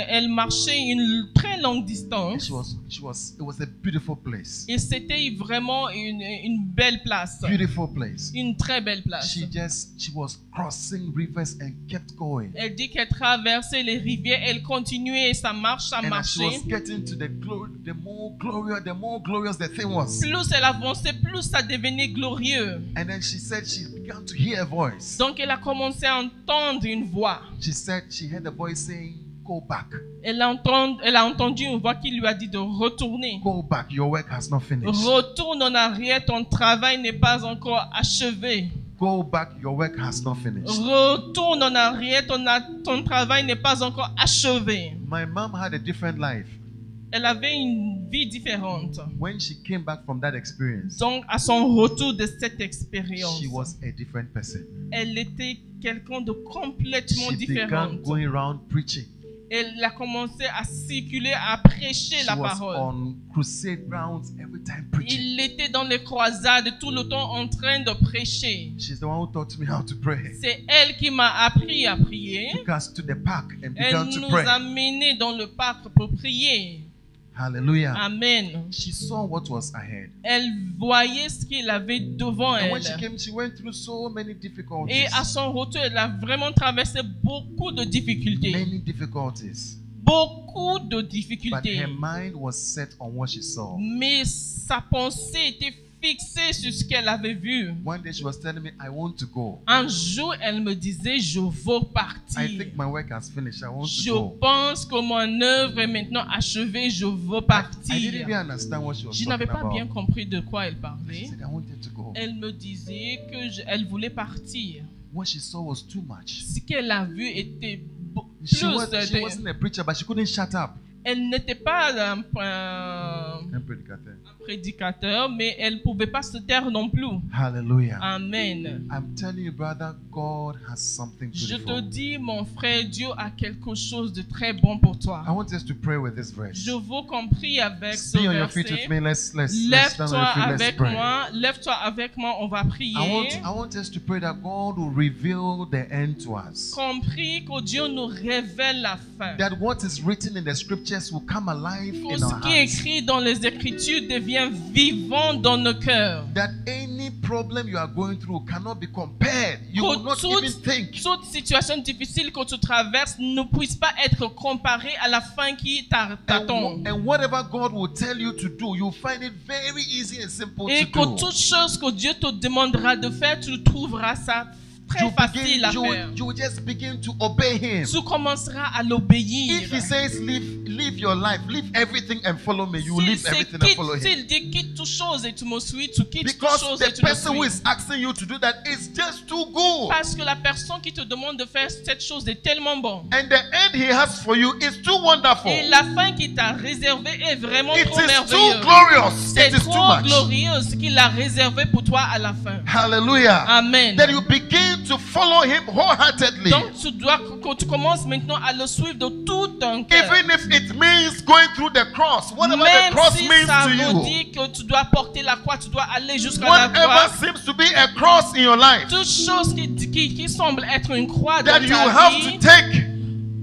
elle marchait une très longue And distance. it was a beautiful place. Et c'était vraiment une belle place. Beautiful place. Une très belle place. She was crossing rivers and kept going. Elle dit qu'elle traversait les rivières, elle continuait sa marche, sa And as she marcher. was getting to the more glorious the thing was. Plus elle avançait, plus ça devenait glorieux. And then she said she began to hear a voice. Donc elle a commencé à entendre une voix. She said she heard a voice saying, "Go back. Elle a entendu une voix qui lui a dit de retourner. Go back. Your work has not finished. Retourne en arrière, ton travail n'est pas encore achevé. Go back. Your work has not finished." Retourne en arrière, ton travail n'est pas encore achevé. My mom had a different life. Elle avait une vie différente. When she came back from that experience, Donc, à son retour de cette expérience, she was a different person. elle était quelqu'un de complètement She began différent. going around preaching. Elle a commencé à circuler, à prêcher She la was parole. on crusade grounds every time preaching. Il était dans les croisades tout le temps en train de prêcher. She's the one who taught me how to pray. C'est elle qui m'a appris à prier. Took us to the park and Elle began to nous pray. a menés dans le parc pour prier. Hallelujah. Amen. She saw what was ahead. Elle voyait ce qu'il avait devant And when elle. she came, she went through so many difficulties. Et à son retour, elle a vraiment traversé beaucoup de difficultés. Many difficulties. Beaucoup de But difficultés. her mind was set on what she saw. Mais sa pensée était fixée sur ce qu'elle avait vu. One day she was telling me, "I want to go. Un jour, elle me disait, je veux I partir. think my work has finished. I want Je to go." pense que mon œuvre est maintenant achevée, je veux I didn't partir. even understand what she was Je n'avais talking pas bien about. compris de quoi elle She parlait. said, "I wanted to go." Elle me disait elle voulait partir. What she saw was too much. Ce qu'elle a vu était She plus. wasn't a preacher, but she couldn't shut up. Elle n'était pas un prédicateur. prédicateur, mais elle ne pouvait pas se taire non plus. Hallelujah. Amen. I'm telling you, brother, God has something Je te beautiful. dis, mon frère, Dieu a quelque chose de très bon pour toi. I want us to pray with this verse. Je veux qu'on prie avec ce Be on your feet with verset. me. Let's stand on Lève-toi your feet. Let's avec pray. moi. Lève-toi avec moi. On va prier. I want us to pray that God will reveal the end to us. Qu'on prie que Dieu nous révèle la fin. That what is written in the scriptures will come alive Que in ce our qui est hearts. écrit dans les Écritures devient vivant dans nos cœurs. That any problem you are going through cannot be compared. You will not even think. Toute situation difficile que tu traverses ne puisse pas être comparée à la fin qui t'attend. And whatever God will tell you to do, you'll find it very easy and simple Et to que do. toute chose que Dieu te demandera de faire, tu trouveras ça très facile à faire. you will just begin to obey him. Tu commenceras à l'obéir. If he says live your life, leave everything and follow me, you will leave everything and follow him. S'il dit quitte toute chose et tu me suis, tu quittes toute Because chose et the tu me person who suis. is asking you to do that is just too good. Parce que la personne qui te demande de faire cette chose est tellement bon. And the end he has for you is too wonderful. Et la fin qu'il t'a réservée est vraiment It trop is too merveilleuse. glorious. C'est It is too trop much. glorieux ce qu'il a réservé pour toi à la fin. Hallelujah. Amen. Then you begin to follow him wholeheartedly. Donc tu commences maintenant à le suivre de tout ton cœur. Even if it means going through the cross, whatever the Même cross si means ça to veut you, dire que tu dois porter la croix, tu dois aller jusqu'à la whatever croix. seems to be a cross in your life Toute chose qui semble être une croix dans that you ta have vie, to take,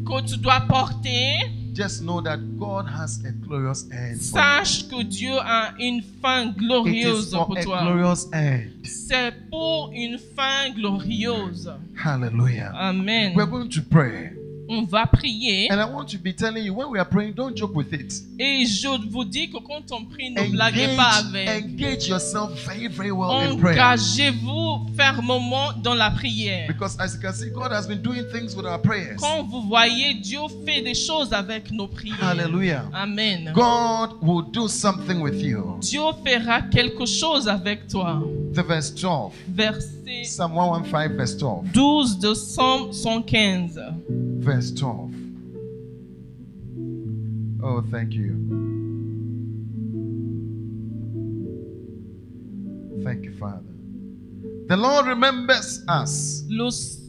que tu dois porter, just know that God has a glorious end. for sache que Dieu a une fin you. It glorieuse is for pour a toi. glorious end. C'est pour une fin glorieuse. Hallelujah. Amen. We're going to pray. On va prier. And I want to be telling you, when we are praying, don't joke with it. Et je vous dis que quand on prie, ne blaguez pas avec. Engage yourself very, very well in prayer. Engagez-vous fermement dans la prière. Because as you can see, God has been doing things with our prayers. Quand vous voyez, Dieu fait des choses avec nos prières. Hallelujah. Amen. God will do something with you. Dieu fera quelque chose avec toi. The verse 12. Verset Psalm 115, verse 12. 12 de Psaume 115. Verse 12. Oh, thank you. Thank you, Father. The Lord remembers us.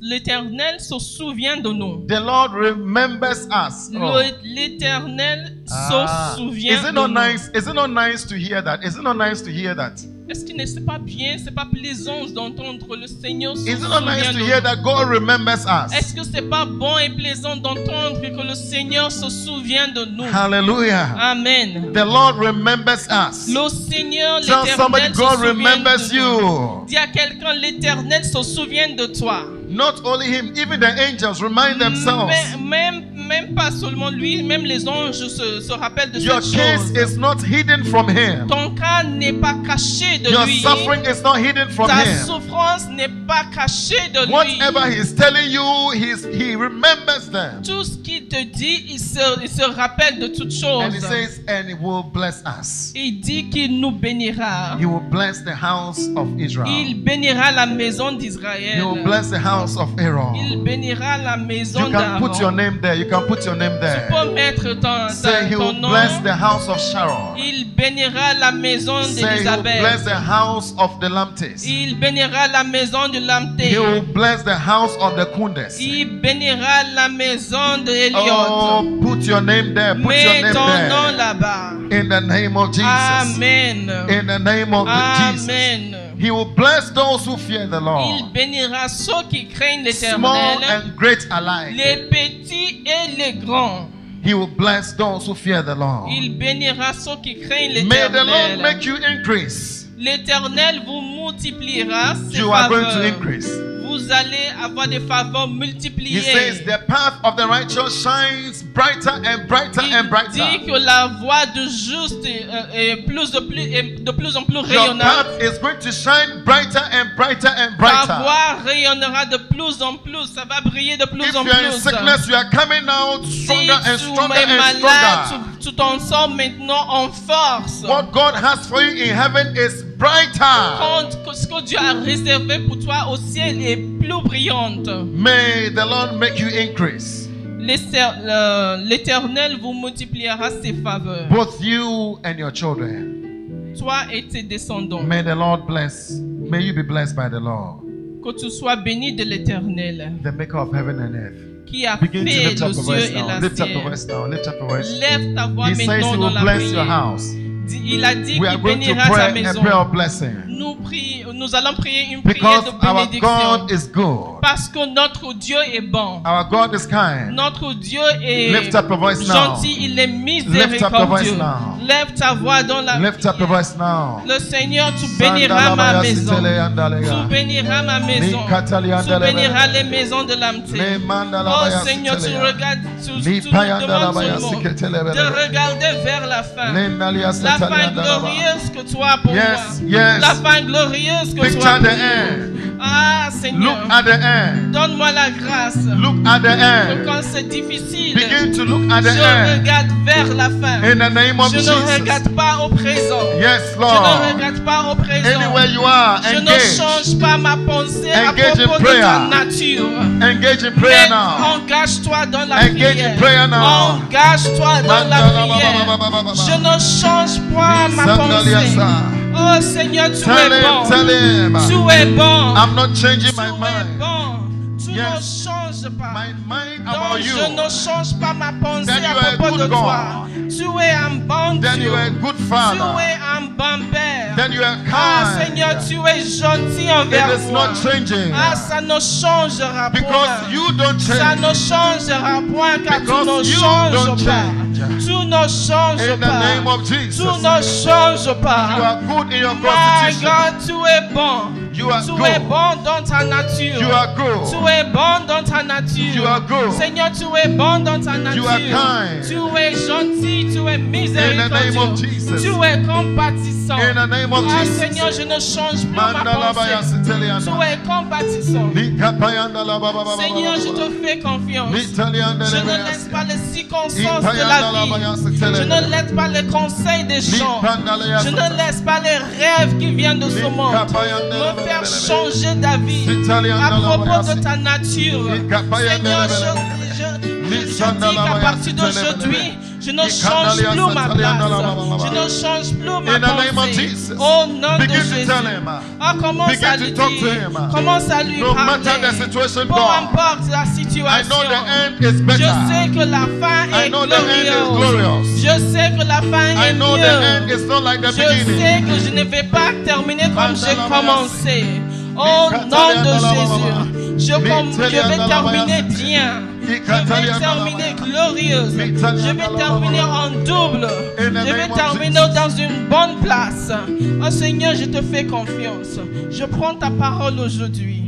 L'Éternel se souvient de nous. The Lord remembers us. Oh. L'Éternel Ah. se souvient Is it de not nous. nice? Is it not nice to hear that? Is it not nice to hear that? Est-ce que c'est pas bien, c'est pas plaisant d'entendre le Seigneur se Is it not nice souvient to de hear nous? that God remembers us? Est-ce que c'est pas bon et plaisant d'entendre que le Seigneur se souvient de nous? Hallelujah. Amen. The Lord remembers us. Le Seigneur, Tell somebody, l'Éternel se God souvient remembers de nous. you. Dis à quelqu'un, l'Éternel se souvient de toi. Not only him, even the angels remind themselves. Même pas seulement lui, même les anges se rappellent de Your cette case chose. is not hidden from him. Ton cas n'est pas caché de Your lui. suffering is not hidden from Ta him. souffrance n'est pas cachée de lui. Whatever he's telling you, he remembers them. Tout ce qu'il te dit, il se rappelle de toutes choses. And he says, and he will bless us. Il dit qu'il nous bénira. He will bless the house of Israel. Il bénira la maison He d'Israël. will bless the house of Aaron. Il bénira la maison You can put your d'Aaron. name there. You can put your name Tu there. peux mettre Say he ton will nom. bless the house of Sharon. Il bénira la maison Say he will d'Élisabeth. bless the house of the Lamtes. Il bénira la maison de He Lamté. will bless the house of the Kundes. Il bénira la maison de Eliot. Oh, put your name there. Put your Mets name ton nom there. là-bas. In the name of Jesus. Amen. In the name of Jesus. Amen. He will bless those who fear the Il Lord. bénira ceux qui craignent Small l'Éternel, and great alike. les petits et les grands. He will bless those who fear the Lord. Il bénira ceux qui craignent May the Lord l'Éternel. make you increase. L'Éternel vous multipliera ses You are going to faveurs. increase. Vous allez avoir des faveurs He multipliées. says the path of the righteous shines brighter and brighter and Il dit brighter. que la voie du juste est de plus en plus Your rayonnante. path is going to shine brighter and brighter and Ta brighter. voie rayonnera de plus en plus. Ça va briller de plus If en you are in plus. sickness, you are coming out Si stronger and tu stronger es and malade, stronger. tu t'en sors maintenant en force. What God has for you in heaven is brighter. Quand ce que Dieu a réservé pour toi au ciel est plus brillante. May the Lord make you increase. L'Éternel vous multipliera ses faveurs. Both you and your children. Toi et tes descendants. May the Lord bless. May you be blessed by the Lord, Que tu sois béni de l'Éternel, the maker of heaven and earth. qui a Begin to fait lift le up the voice ciel et now. la Lift up the terre. voice now. Lift up the voice. Lève ta voix He says maintenant he dans will la bless your prière. house. Il a dit We are qu'il going to bénira sa pray a maison. prayer of blessing. Nous allons prier une prière Because de our bénédiction. God is good. Parce que notre Dieu est bon. Our God is kind. Notre Dieu est Lift up your voice now. gentil, il est Lift up your voice miséricordieux. now. Lève ta voix dans la Lift up your prière. voice now. Le Seigneur, tu béniras ma maison. Tu béniras ma maison. Tu béniras les maisons de l'Amté. Oh Seigneur, tu regardes, tu nous demandes seulement de regarder vers la fin. La fin glorieuse que tu as pour Yes, moi. yes. La fin glorieuse que tu Picture as the pour end. moi. Ah, Look Seigneur, at the end. donne-moi la grâce. Look at the Que end. quand c'est difficile, Begin to look at the je end. regarde vers la fin. In the name of Je ne Jesus. regarde pas au présent. Yes, Je ne Lord. regarde pas au présent. Anywhere you are, Je ne engage. change pas ma pensée à Engage in propos de prayer. ta nature. Engage in prayer Mais now. engage-toi dans la Engage prière. in prayer now. Engage-toi dans la prière. Je ne change pas ma pensée. Oh Seigneur, tu Tell es him, bon. tell him. Tu es bon. I'm not changing Tu my es mind. bon. Tu Yes. ne changes pas. My mind Donc about je you. ne change pas ma pensée Then you à are a propos good de toi. God. Tu es un bon Then Dieu. you are a good Tu father. es un bon Père. Then you are Ah kind. Seigneur, tu es gentil It envers is moi. not changing. Ah, ça ne changera Because point. you don't Ça ne change. changera point car tu Because ne you changes don't pas. change. Tu ne changes In the name pas. of Jesus. Tu ne changes You pas. are good in your My constitution. God, tu es bon. You are Tu es good. bon dans ta nature. You are Tu good. es bon dans ta nature. You are good. Seigneur, tu es bon dans ta nature. You are kind. Tu es gentil, tu es In the name of miséricordieux. Jesus. Tu es compatissant. In the name of Ah Jesus. Seigneur, je ne change plus ma Mandalabaya pensée. Tu Sitelianda. es compatissant. Likapayandalababa. Seigneur, je te fais confiance. Je ne laisse pas les circonstances de la vie. Je ne laisse pas les conseils des gens. Je ne laisse pas les rêves qui viennent de ce monde me faire changer d'avis à propos de ta nature. Seigneur, je dis qu'à partir d'aujourd'hui, je ne change plus ma place. Je ne change plus ma In the name of pensée. Jesus. Au nom de Begin to Jésus. tell him. Ah, commence Begin à to lui talk to dire. him. Commence à lui No matter the parler. situation, Peu God. importe la I know situation. the end is Je better. sais que la fin I est know the end is glorieuse. glorious. Je sais que la fin I est know the end mieux. is not like the Je sais beginning. que je ne vais pas terminer comme j'ai Mandala commencé. Au nom de Jésus, je vais terminer bien. Je vais terminer glorieuse. Je vais terminer en double. Je vais terminer dans une bonne place. Oh Seigneur, je te fais confiance. Je prends ta parole aujourd'hui.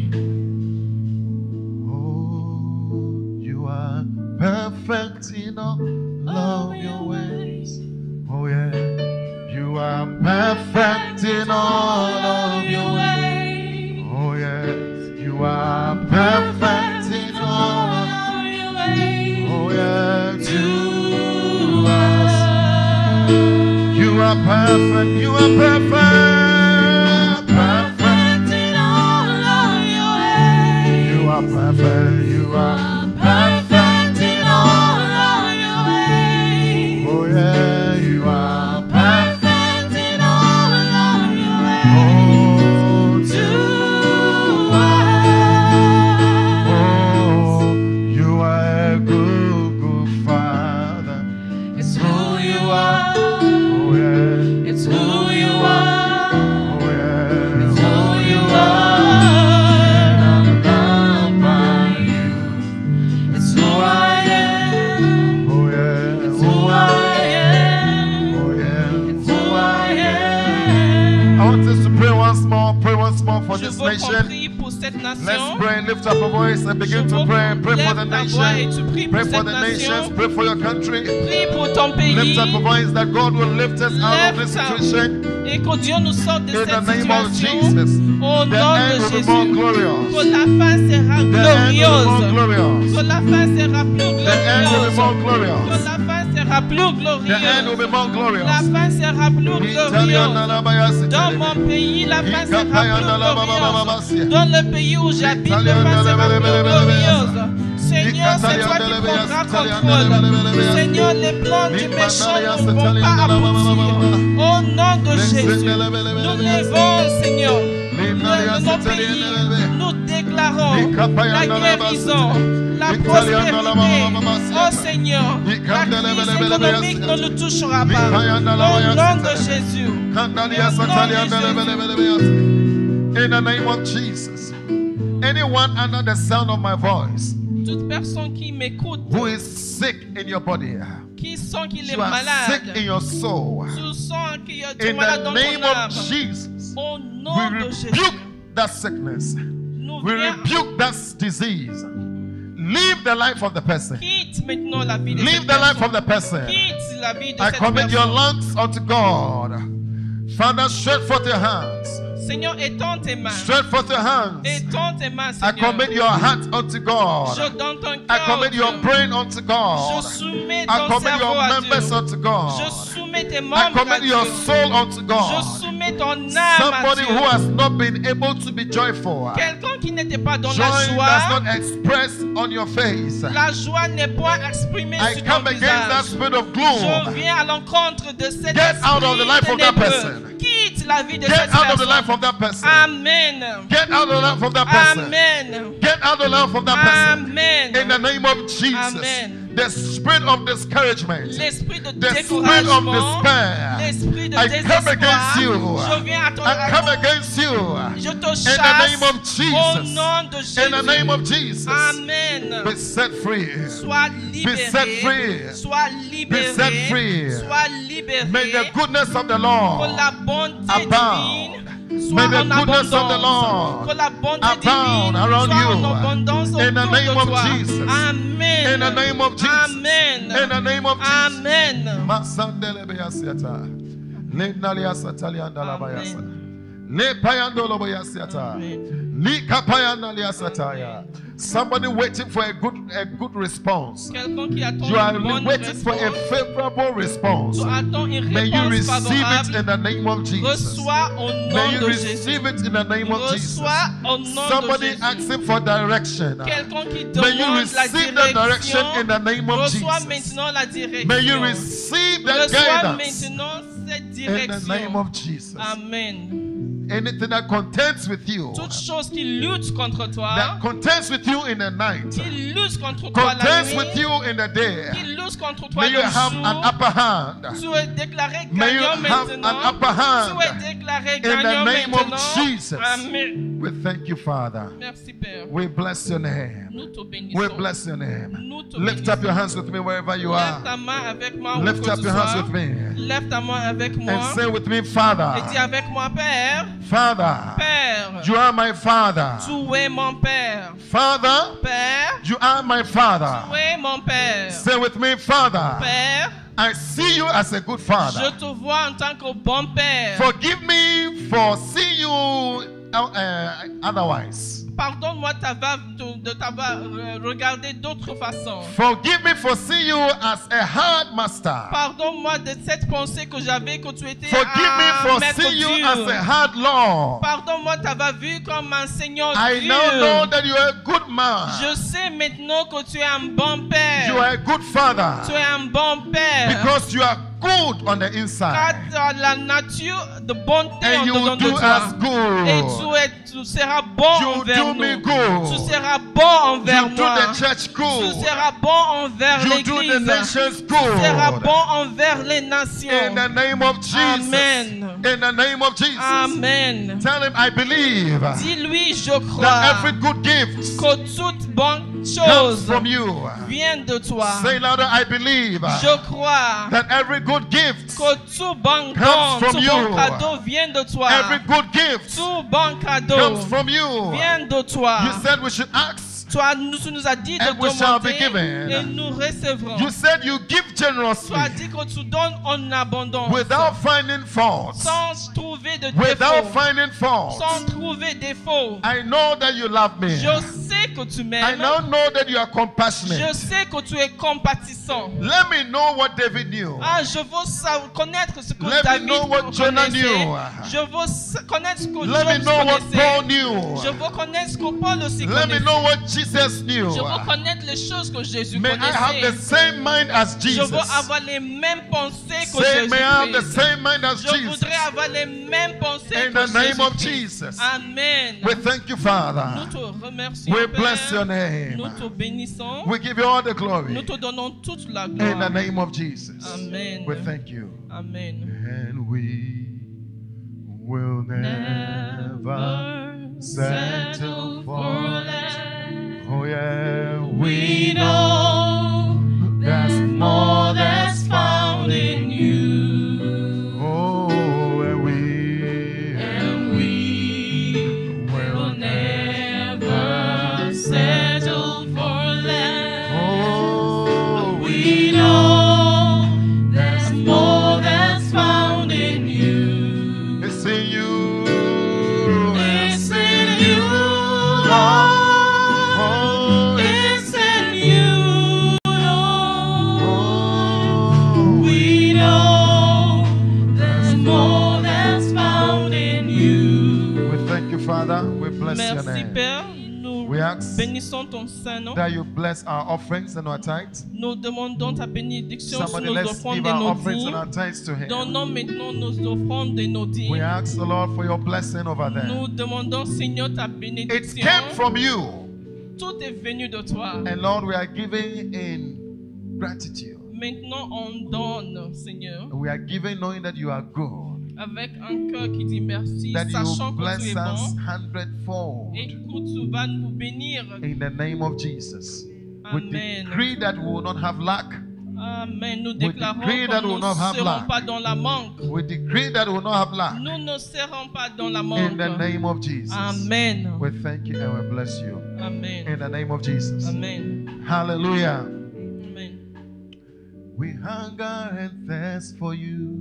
Oh, you are perfect in all of your ways. Oh yeah, you are perfect in all of your ways. Oh yeah, you are perfect in all of your ways. Oh yeah, to us. You are perfect, you are perfect. Perfect in all of your ways. You are perfect, you are perfect in all of your ways. Oh yeah, you are perfect in all of your ways. Oh, to us. Oh, you are a good, good Father. It's who you are. Oh yeah, It's who you are. oh yeah. It's who you And are. I'm loved by you. It's who I am. Oh yeah, It's who I am. oh yeah. It's who I am. I want us to pray once more for Je this veux qu'on nation. prie pour cette Let's nation. pray, lift up a voice and begin to pray. Pray for the Lève ta voix et nation. tu pries Pray pour for cette the nations. nation. Pray for your country. Prie pour ton Lift up a pays. voice that God will lift us out of this situation. Et que Dieu nous sorte de In the cette name of situation. Jesus. Au The nom end de will be more Jésus. glorious. Que la fin sera The end will be more glorieuse. glorious. Que la fin sera plus The end will be more glorieuse. Que glorious. la fin sera plus The end will glorieuse. be more glorious. La fin sera plus glorieuse. Dans mon pays, la fin sera plus glorieuse. Dans le pays où j'habite, la fin sera plus glorieuse. Seigneur, c'est toi qui prendras contrôle. Seigneur, les plans du méchant ne vont pas aboutir. Au nom de Jésus, nous levons, Seigneur, nos pays. Nous déclarons la guérison, la prospérité. Oh Seigneur, la crise économique ne nous touchera pas. Au nom de Jésus. In the name of Jesus, anyone under the sound of my voice Toute personne qui m'écoute, who is sick in your body, qui sent qu'il est you are sick in malade, your soul, tu sens qu'il y a du in malade the dans name ton of âme. Jesus, Au we nom de Jésus, rebuke that sickness. nous We viens, rebuke that disease. Leave the life of the person. quitte maintenant la vie de Leave cette the life of personne. the person. Quitte la vie de I cette commit your personne. lungs unto God. Father, stretch forth your hands. Seigneur, étends tes mains. Stretch forth your hands. Étends tes mains, I Seigneur. commit your heart unto God. Je donne ton I cœur, commit your Dieu. brain unto Je God. soumets I ton commit cerveau your à members Dieu. unto God. Je soumets tes I membres à commit Dieu. your soul unto Je God. soumets ton âme à Somebody Dieu. who has not been able to be joyful. Quelqu'un qui n'était pas dans Joy la does joie, not express on your face. la joie n'est pas exprimée I sur ton come against that visage. spirit of Je gloom. viens à l'encontre de cet Get out of the life of that ténébreux. person. Quitte la vie de Get cette out of the life personne. of that person. Amen. Get out of the life of that person. Amen. Get out of the life of that person. Amen. In the name of Jesus. Amen. The spirit of discouragement. L'esprit de The spirit of découragement, despair. l'esprit de I come against you. désespoir, je viens à ton I come against you. Je te In the chasse name of au Jesus. nom de Jésus. In the name of Jesus. Amen. Be set free. Sois Be set libéré. free. Sois libéré. Be set free. Sois libéré. May the goodness of the Que Lord la bonté abound. divine soit May the en goodness of the abondance. Lord Que la bonté abound divine around soit en you. abondance In the autour name de of toi. Jesus. Amen. In the name of Jesus. Amen. In the name of Jesus. Amen. Masandele beyasiata. Le naliasata liandala bayasa. Le payandolo bayasiata. Li kapayanda liasataya. Somebody waiting for a good response. Quelqu'un qui attend You are une bonne waiting for a réponse. favorable response. Tu attends une May you réponse receive it favorable. in the name of Jesus. Reçois au May nom you de Jésus. receive it in the name of Jesus. Reçois au nom Somebody de Jésus. asking for direction. Quelqu'un qui May you demande la receive the direction in the name of reçois Jesus. maintenant la direction. May you receive the Reçois guidance maintenant cette in the direction. name of Jesus. Amen. Anything that contends with you, Toute chose qui lutte contre toi, that contends with you in the night, qui lutte contre toi la contends with nuit, you in the day, qui lutte contre toi may you le have an jour, upper hand. tu es déclaré May you gagnant have maintenant. an upper hand. Tu es déclaré In the gagnant name of maintenant. Jesus. Amen. We thank you, Father. Merci Père. We bless your name. Nous te We bénissons. bless your name. Nous te Lift up your bénissons. hands with me wherever you Lève are. ta main avec moi où Lift que up tu your hands sois. with me. Lève ta main avec moi. And say with me, Et dis Father, avec moi, Père. Father, Père. you are my Father. Tu es mon Père. Father, Père. you are my Father. Tu es mon Père. Say with me, Father, Père. I see you as a good Je Father. te vois en tant que bon Père. Forgive me for seeing you otherwise. Pardonne-moi de t'avoir regardé d'autres façons. Forgive me for seeing you as a hard master. Pardonne-moi de cette pensée que j'avais que tu étais Forgive me un for maître seeing you as a dur. hard Lord. Pardonne-moi de t'avoir vu comme un Seigneur I dur. now know that you are a good man. Je sais maintenant que tu es un bon Père. You are a good father. Tu es un bon Père. Because you are good on the Car inside. tu as la nature de bonté en And you dedans will de do toi. us Et good. tu seras bon You envers do me nous. good. Tu seras bon envers You do moi. the church Tu good. seras bon envers You do the l'Église. nations Tu seras good. bon envers les nations. In the name of Jesus. Amen. In the name of Jesus. Amen. Tell him I believe Dis-lui, je that crois every good gift que toute bonne comes chose from you. vient de toi. Say louder, I believe Je crois that every good gift, que tout bon don, comes from tout you. bon cadeau vient de toi. every good gift Tout bon cadeau comes from you. vient de toi. You said we should ask. Tu nous as dit de And we shall be demander given. et nous recevrons. You said you give Tu as generously dit que tu donnes en abondance. without finding fault. Sans trouver de Without défaut. finding fault. Sans trouver défaut. I know that you love me. Je sais que tu I m'aimes. now know that you are Je compassionate. sais que tu es compatissant. Let me know what David knew. Ah, je veux connaître ce que Let me David know what Jonah connaissait. knew. Je veux connaître ce que Let me Job know what connaissait. Paul knew. Je veux connaître ce que Paul aussi Let me connaissait. know what Jesus knew. Je veux connaître les choses que Jésus May I have the connaissait. same mind as Je Jesus. veux avoir les mêmes pensées que Say, Jésus. may I have the same mind as Je Jesus. voudrais avoir les mêmes pensées In que the name of Jésus. Jesus. Amen. We thank you, Nous Father. te remercions. We Père. bless your name. Nous te bénissons. We give you all the glory. Nous te donnons toute la In the gloire. name of Jesus. Amen. We thank you. Amen. And we will never settle for less. Oh yeah, we know there's more that's found in you. Oh, and we will never settle for less. Oh, we know there's more that's found in you. It's in you. Father. We bless your Merci name. Père, nous We ask bénissons ton Saint-Nom. that you bless our offerings and our tithes. Nous demandons ta bénédiction sur Somebody, nos let's offrandes give et our nos offerings and our dîmes. tithes to Him. Donnons maintenant nos offrandes et nos We dîmes. ask the Lord for your blessing over Nous them. demandons, Seigneur, ta It bénédiction. came from you. Tout est venu de toi. And Lord, we are giving in gratitude. Maintenant, on donne, Seigneur, We are giving knowing that you are good. avec un cœur qui dit merci, That sachant you que tu bless es us bon. hundredfold. Et que tu vas nous bénir. In the name of Jesus. We Amen. decree that we will not have lack. Amen. Nous We déclarons decree que that we nous will ne not have serons lack. pas dans la manque. We decree that we will not have lack. Nous ne serons pas dans la In manque. the name of Jesus. Amen. We thank you and we bless you. Amen. In the name of Jesus. Amen. Hallelujah. Amen. We hunger and thirst for you.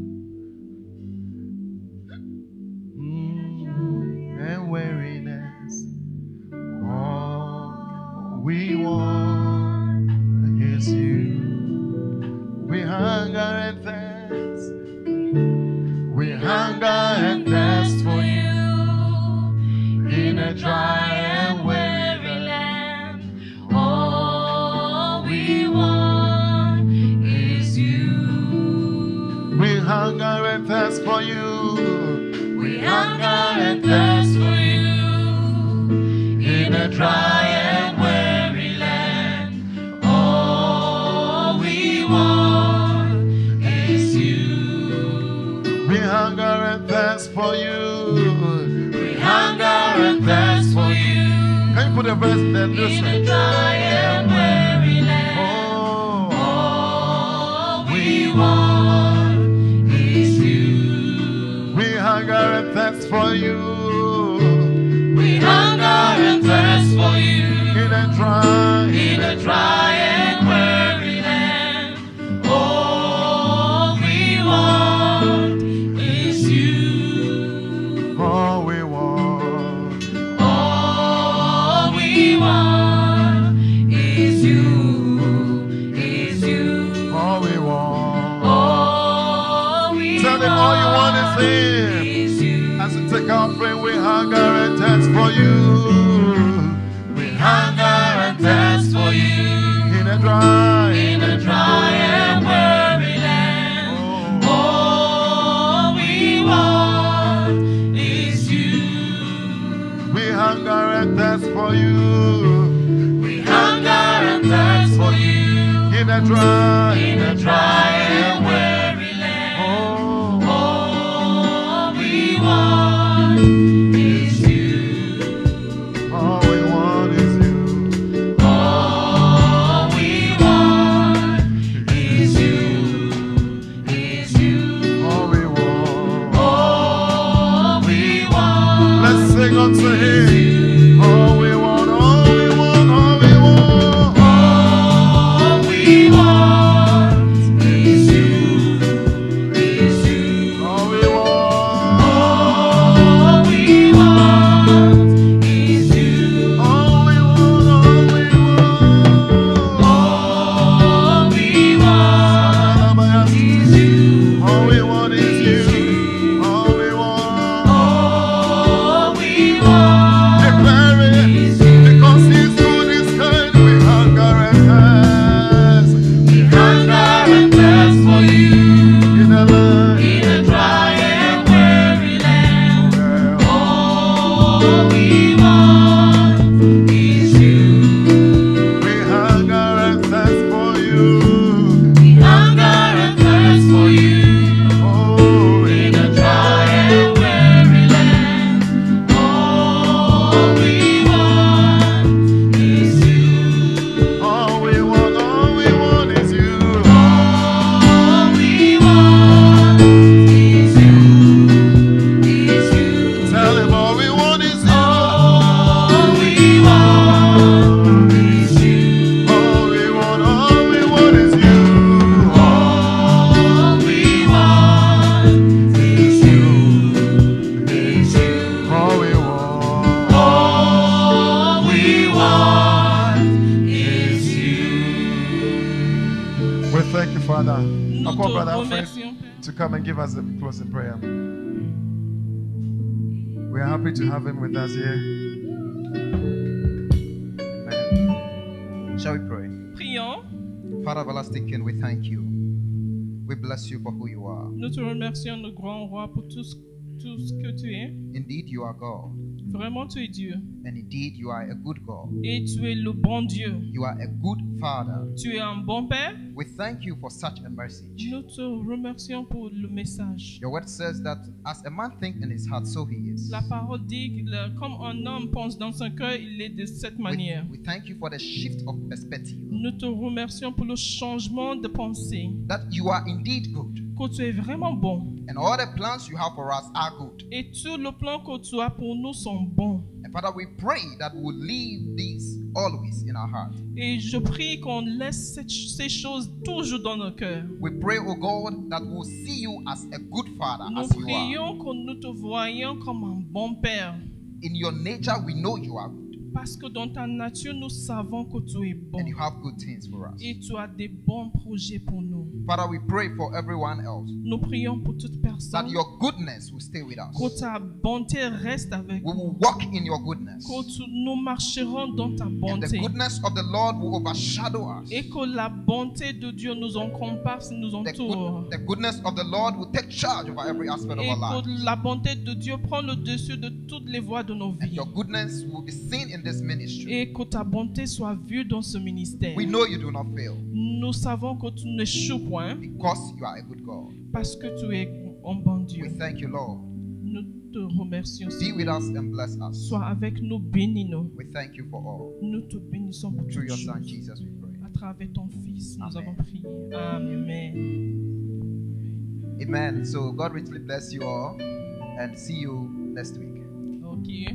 And weariness. All we want is you. We hunger and thirst. We hunger and thirst for you. In a dry and weary land. All we want is you. We hunger and thirst for you. We hunger and thirst for you. In a dry and weary land. All we want is you. We hunger and thirst for you. We hunger and thirst for you. Can you put a verse there? Listen. In a dry and weary land. All we want is you. We hunger and thirst for you. We hunger and thirst for you. In a dry and weary land. All we want is you. All we want. All we want is you. Is you. All we want. All we Tell them all you want is Him. As we take our offering, we hunger and thirst for you. We hunger and thirst for you. In a dry and weary land. All we want is you. We hunger and thirst for you. We hunger and thirst for you. In a dry and weary land. All we want is you. All we want is you. All we want is you. Is you. All we want. All we want. Let's sing unto Him. All we want. All we want. All we want. All we want is you. Is you. All we want. All we want is you. All we want. All we want. All we want is you. All we want is you. All we want. All we want. Declare it. Because He's good, He's kind. We hunger and thirst. We hunger and thirst for you. In a dry and weary land. All we want is you. We hunger and thirst for you. We hunger and thirst for you. Oh, in a dry and weary land. All we want is you. All we want is you. All we want is you. Is you. Tell Him all we want is you. All we want is you. All we want is you. All we want is you. Is you. All we want. All we want is you. We thank you, Father. Nous I'll call te Brother Alfred remercions, Père. to come and give us the closing prayer. We are happy to have him with us here. Amen. Shall we pray? Prions. Father everlasting King, we thank you. We bless you for who you are. Nous te remercions, notre grand roi, pour tout ce que tu es. Indeed, you are God. Vraiment, tu es Dieu. And indeed, you are a good God. Et tu es le bon Dieu. You are a good Father. Tu es un bon Père. We thank you for such a message. Nous te remercions pour le message. Your word says that as a man thinks in his heart, so he is. La parole dit que comme un homme pense dans son cœur, il est de cette manière. We thank you for the shift of perspective. Nous te remercions pour le changement de pensée. That you are indeed good. Que tu es vraiment bon. And all the plans you have for us are good. Et tout le plan que tu as pour nous sont bons. And Father, we pray that we'll leave these always in our heart. Et je prie qu'on laisse ces choses toujours dans nos cœurs. We pray, oh God, that we'll see you as a good Father, Nous as you are. prions que nous te voyions comme un bon Père. In your nature, we know you are good. Parce que dans ta nature, nous savons que tu es bon. And you have good things for us. Et tu as des bons projets pour nous. Father, we pray for everyone else Nous prions pour toute that personne. your goodness will stay with us. Que ta bonté reste avec We nous. will walk in your goodness. Nous marcherons dans ta And the bonté. goodness of the Lord will overshadow us. Et que la bonté de Dieu nous encompasse, nous entoure. The goodness of the Lord will take charge over every aspect of Et our que lives. la bonté de Dieu prend le dessus de toutes les voies de nos And vies. your goodness will be seen in this ministry. Et que ta bonté soit vue dans ce ministère. We know you do not fail Nous savons que tu n'échoues point because you are a good God. parce que tu es un bon We Dieu. thank you, Lord. Nous te remercions. Be with us and bless us. Sois avec nous, bénis-nous. We thank you for all. Nous te bénissons pour Through toutes your Son, choses. Jesus, we pray. À travers ton Fils, nous Amen. avons prié. Amen. Amen. So God richly bless you all and see you next week. Ok.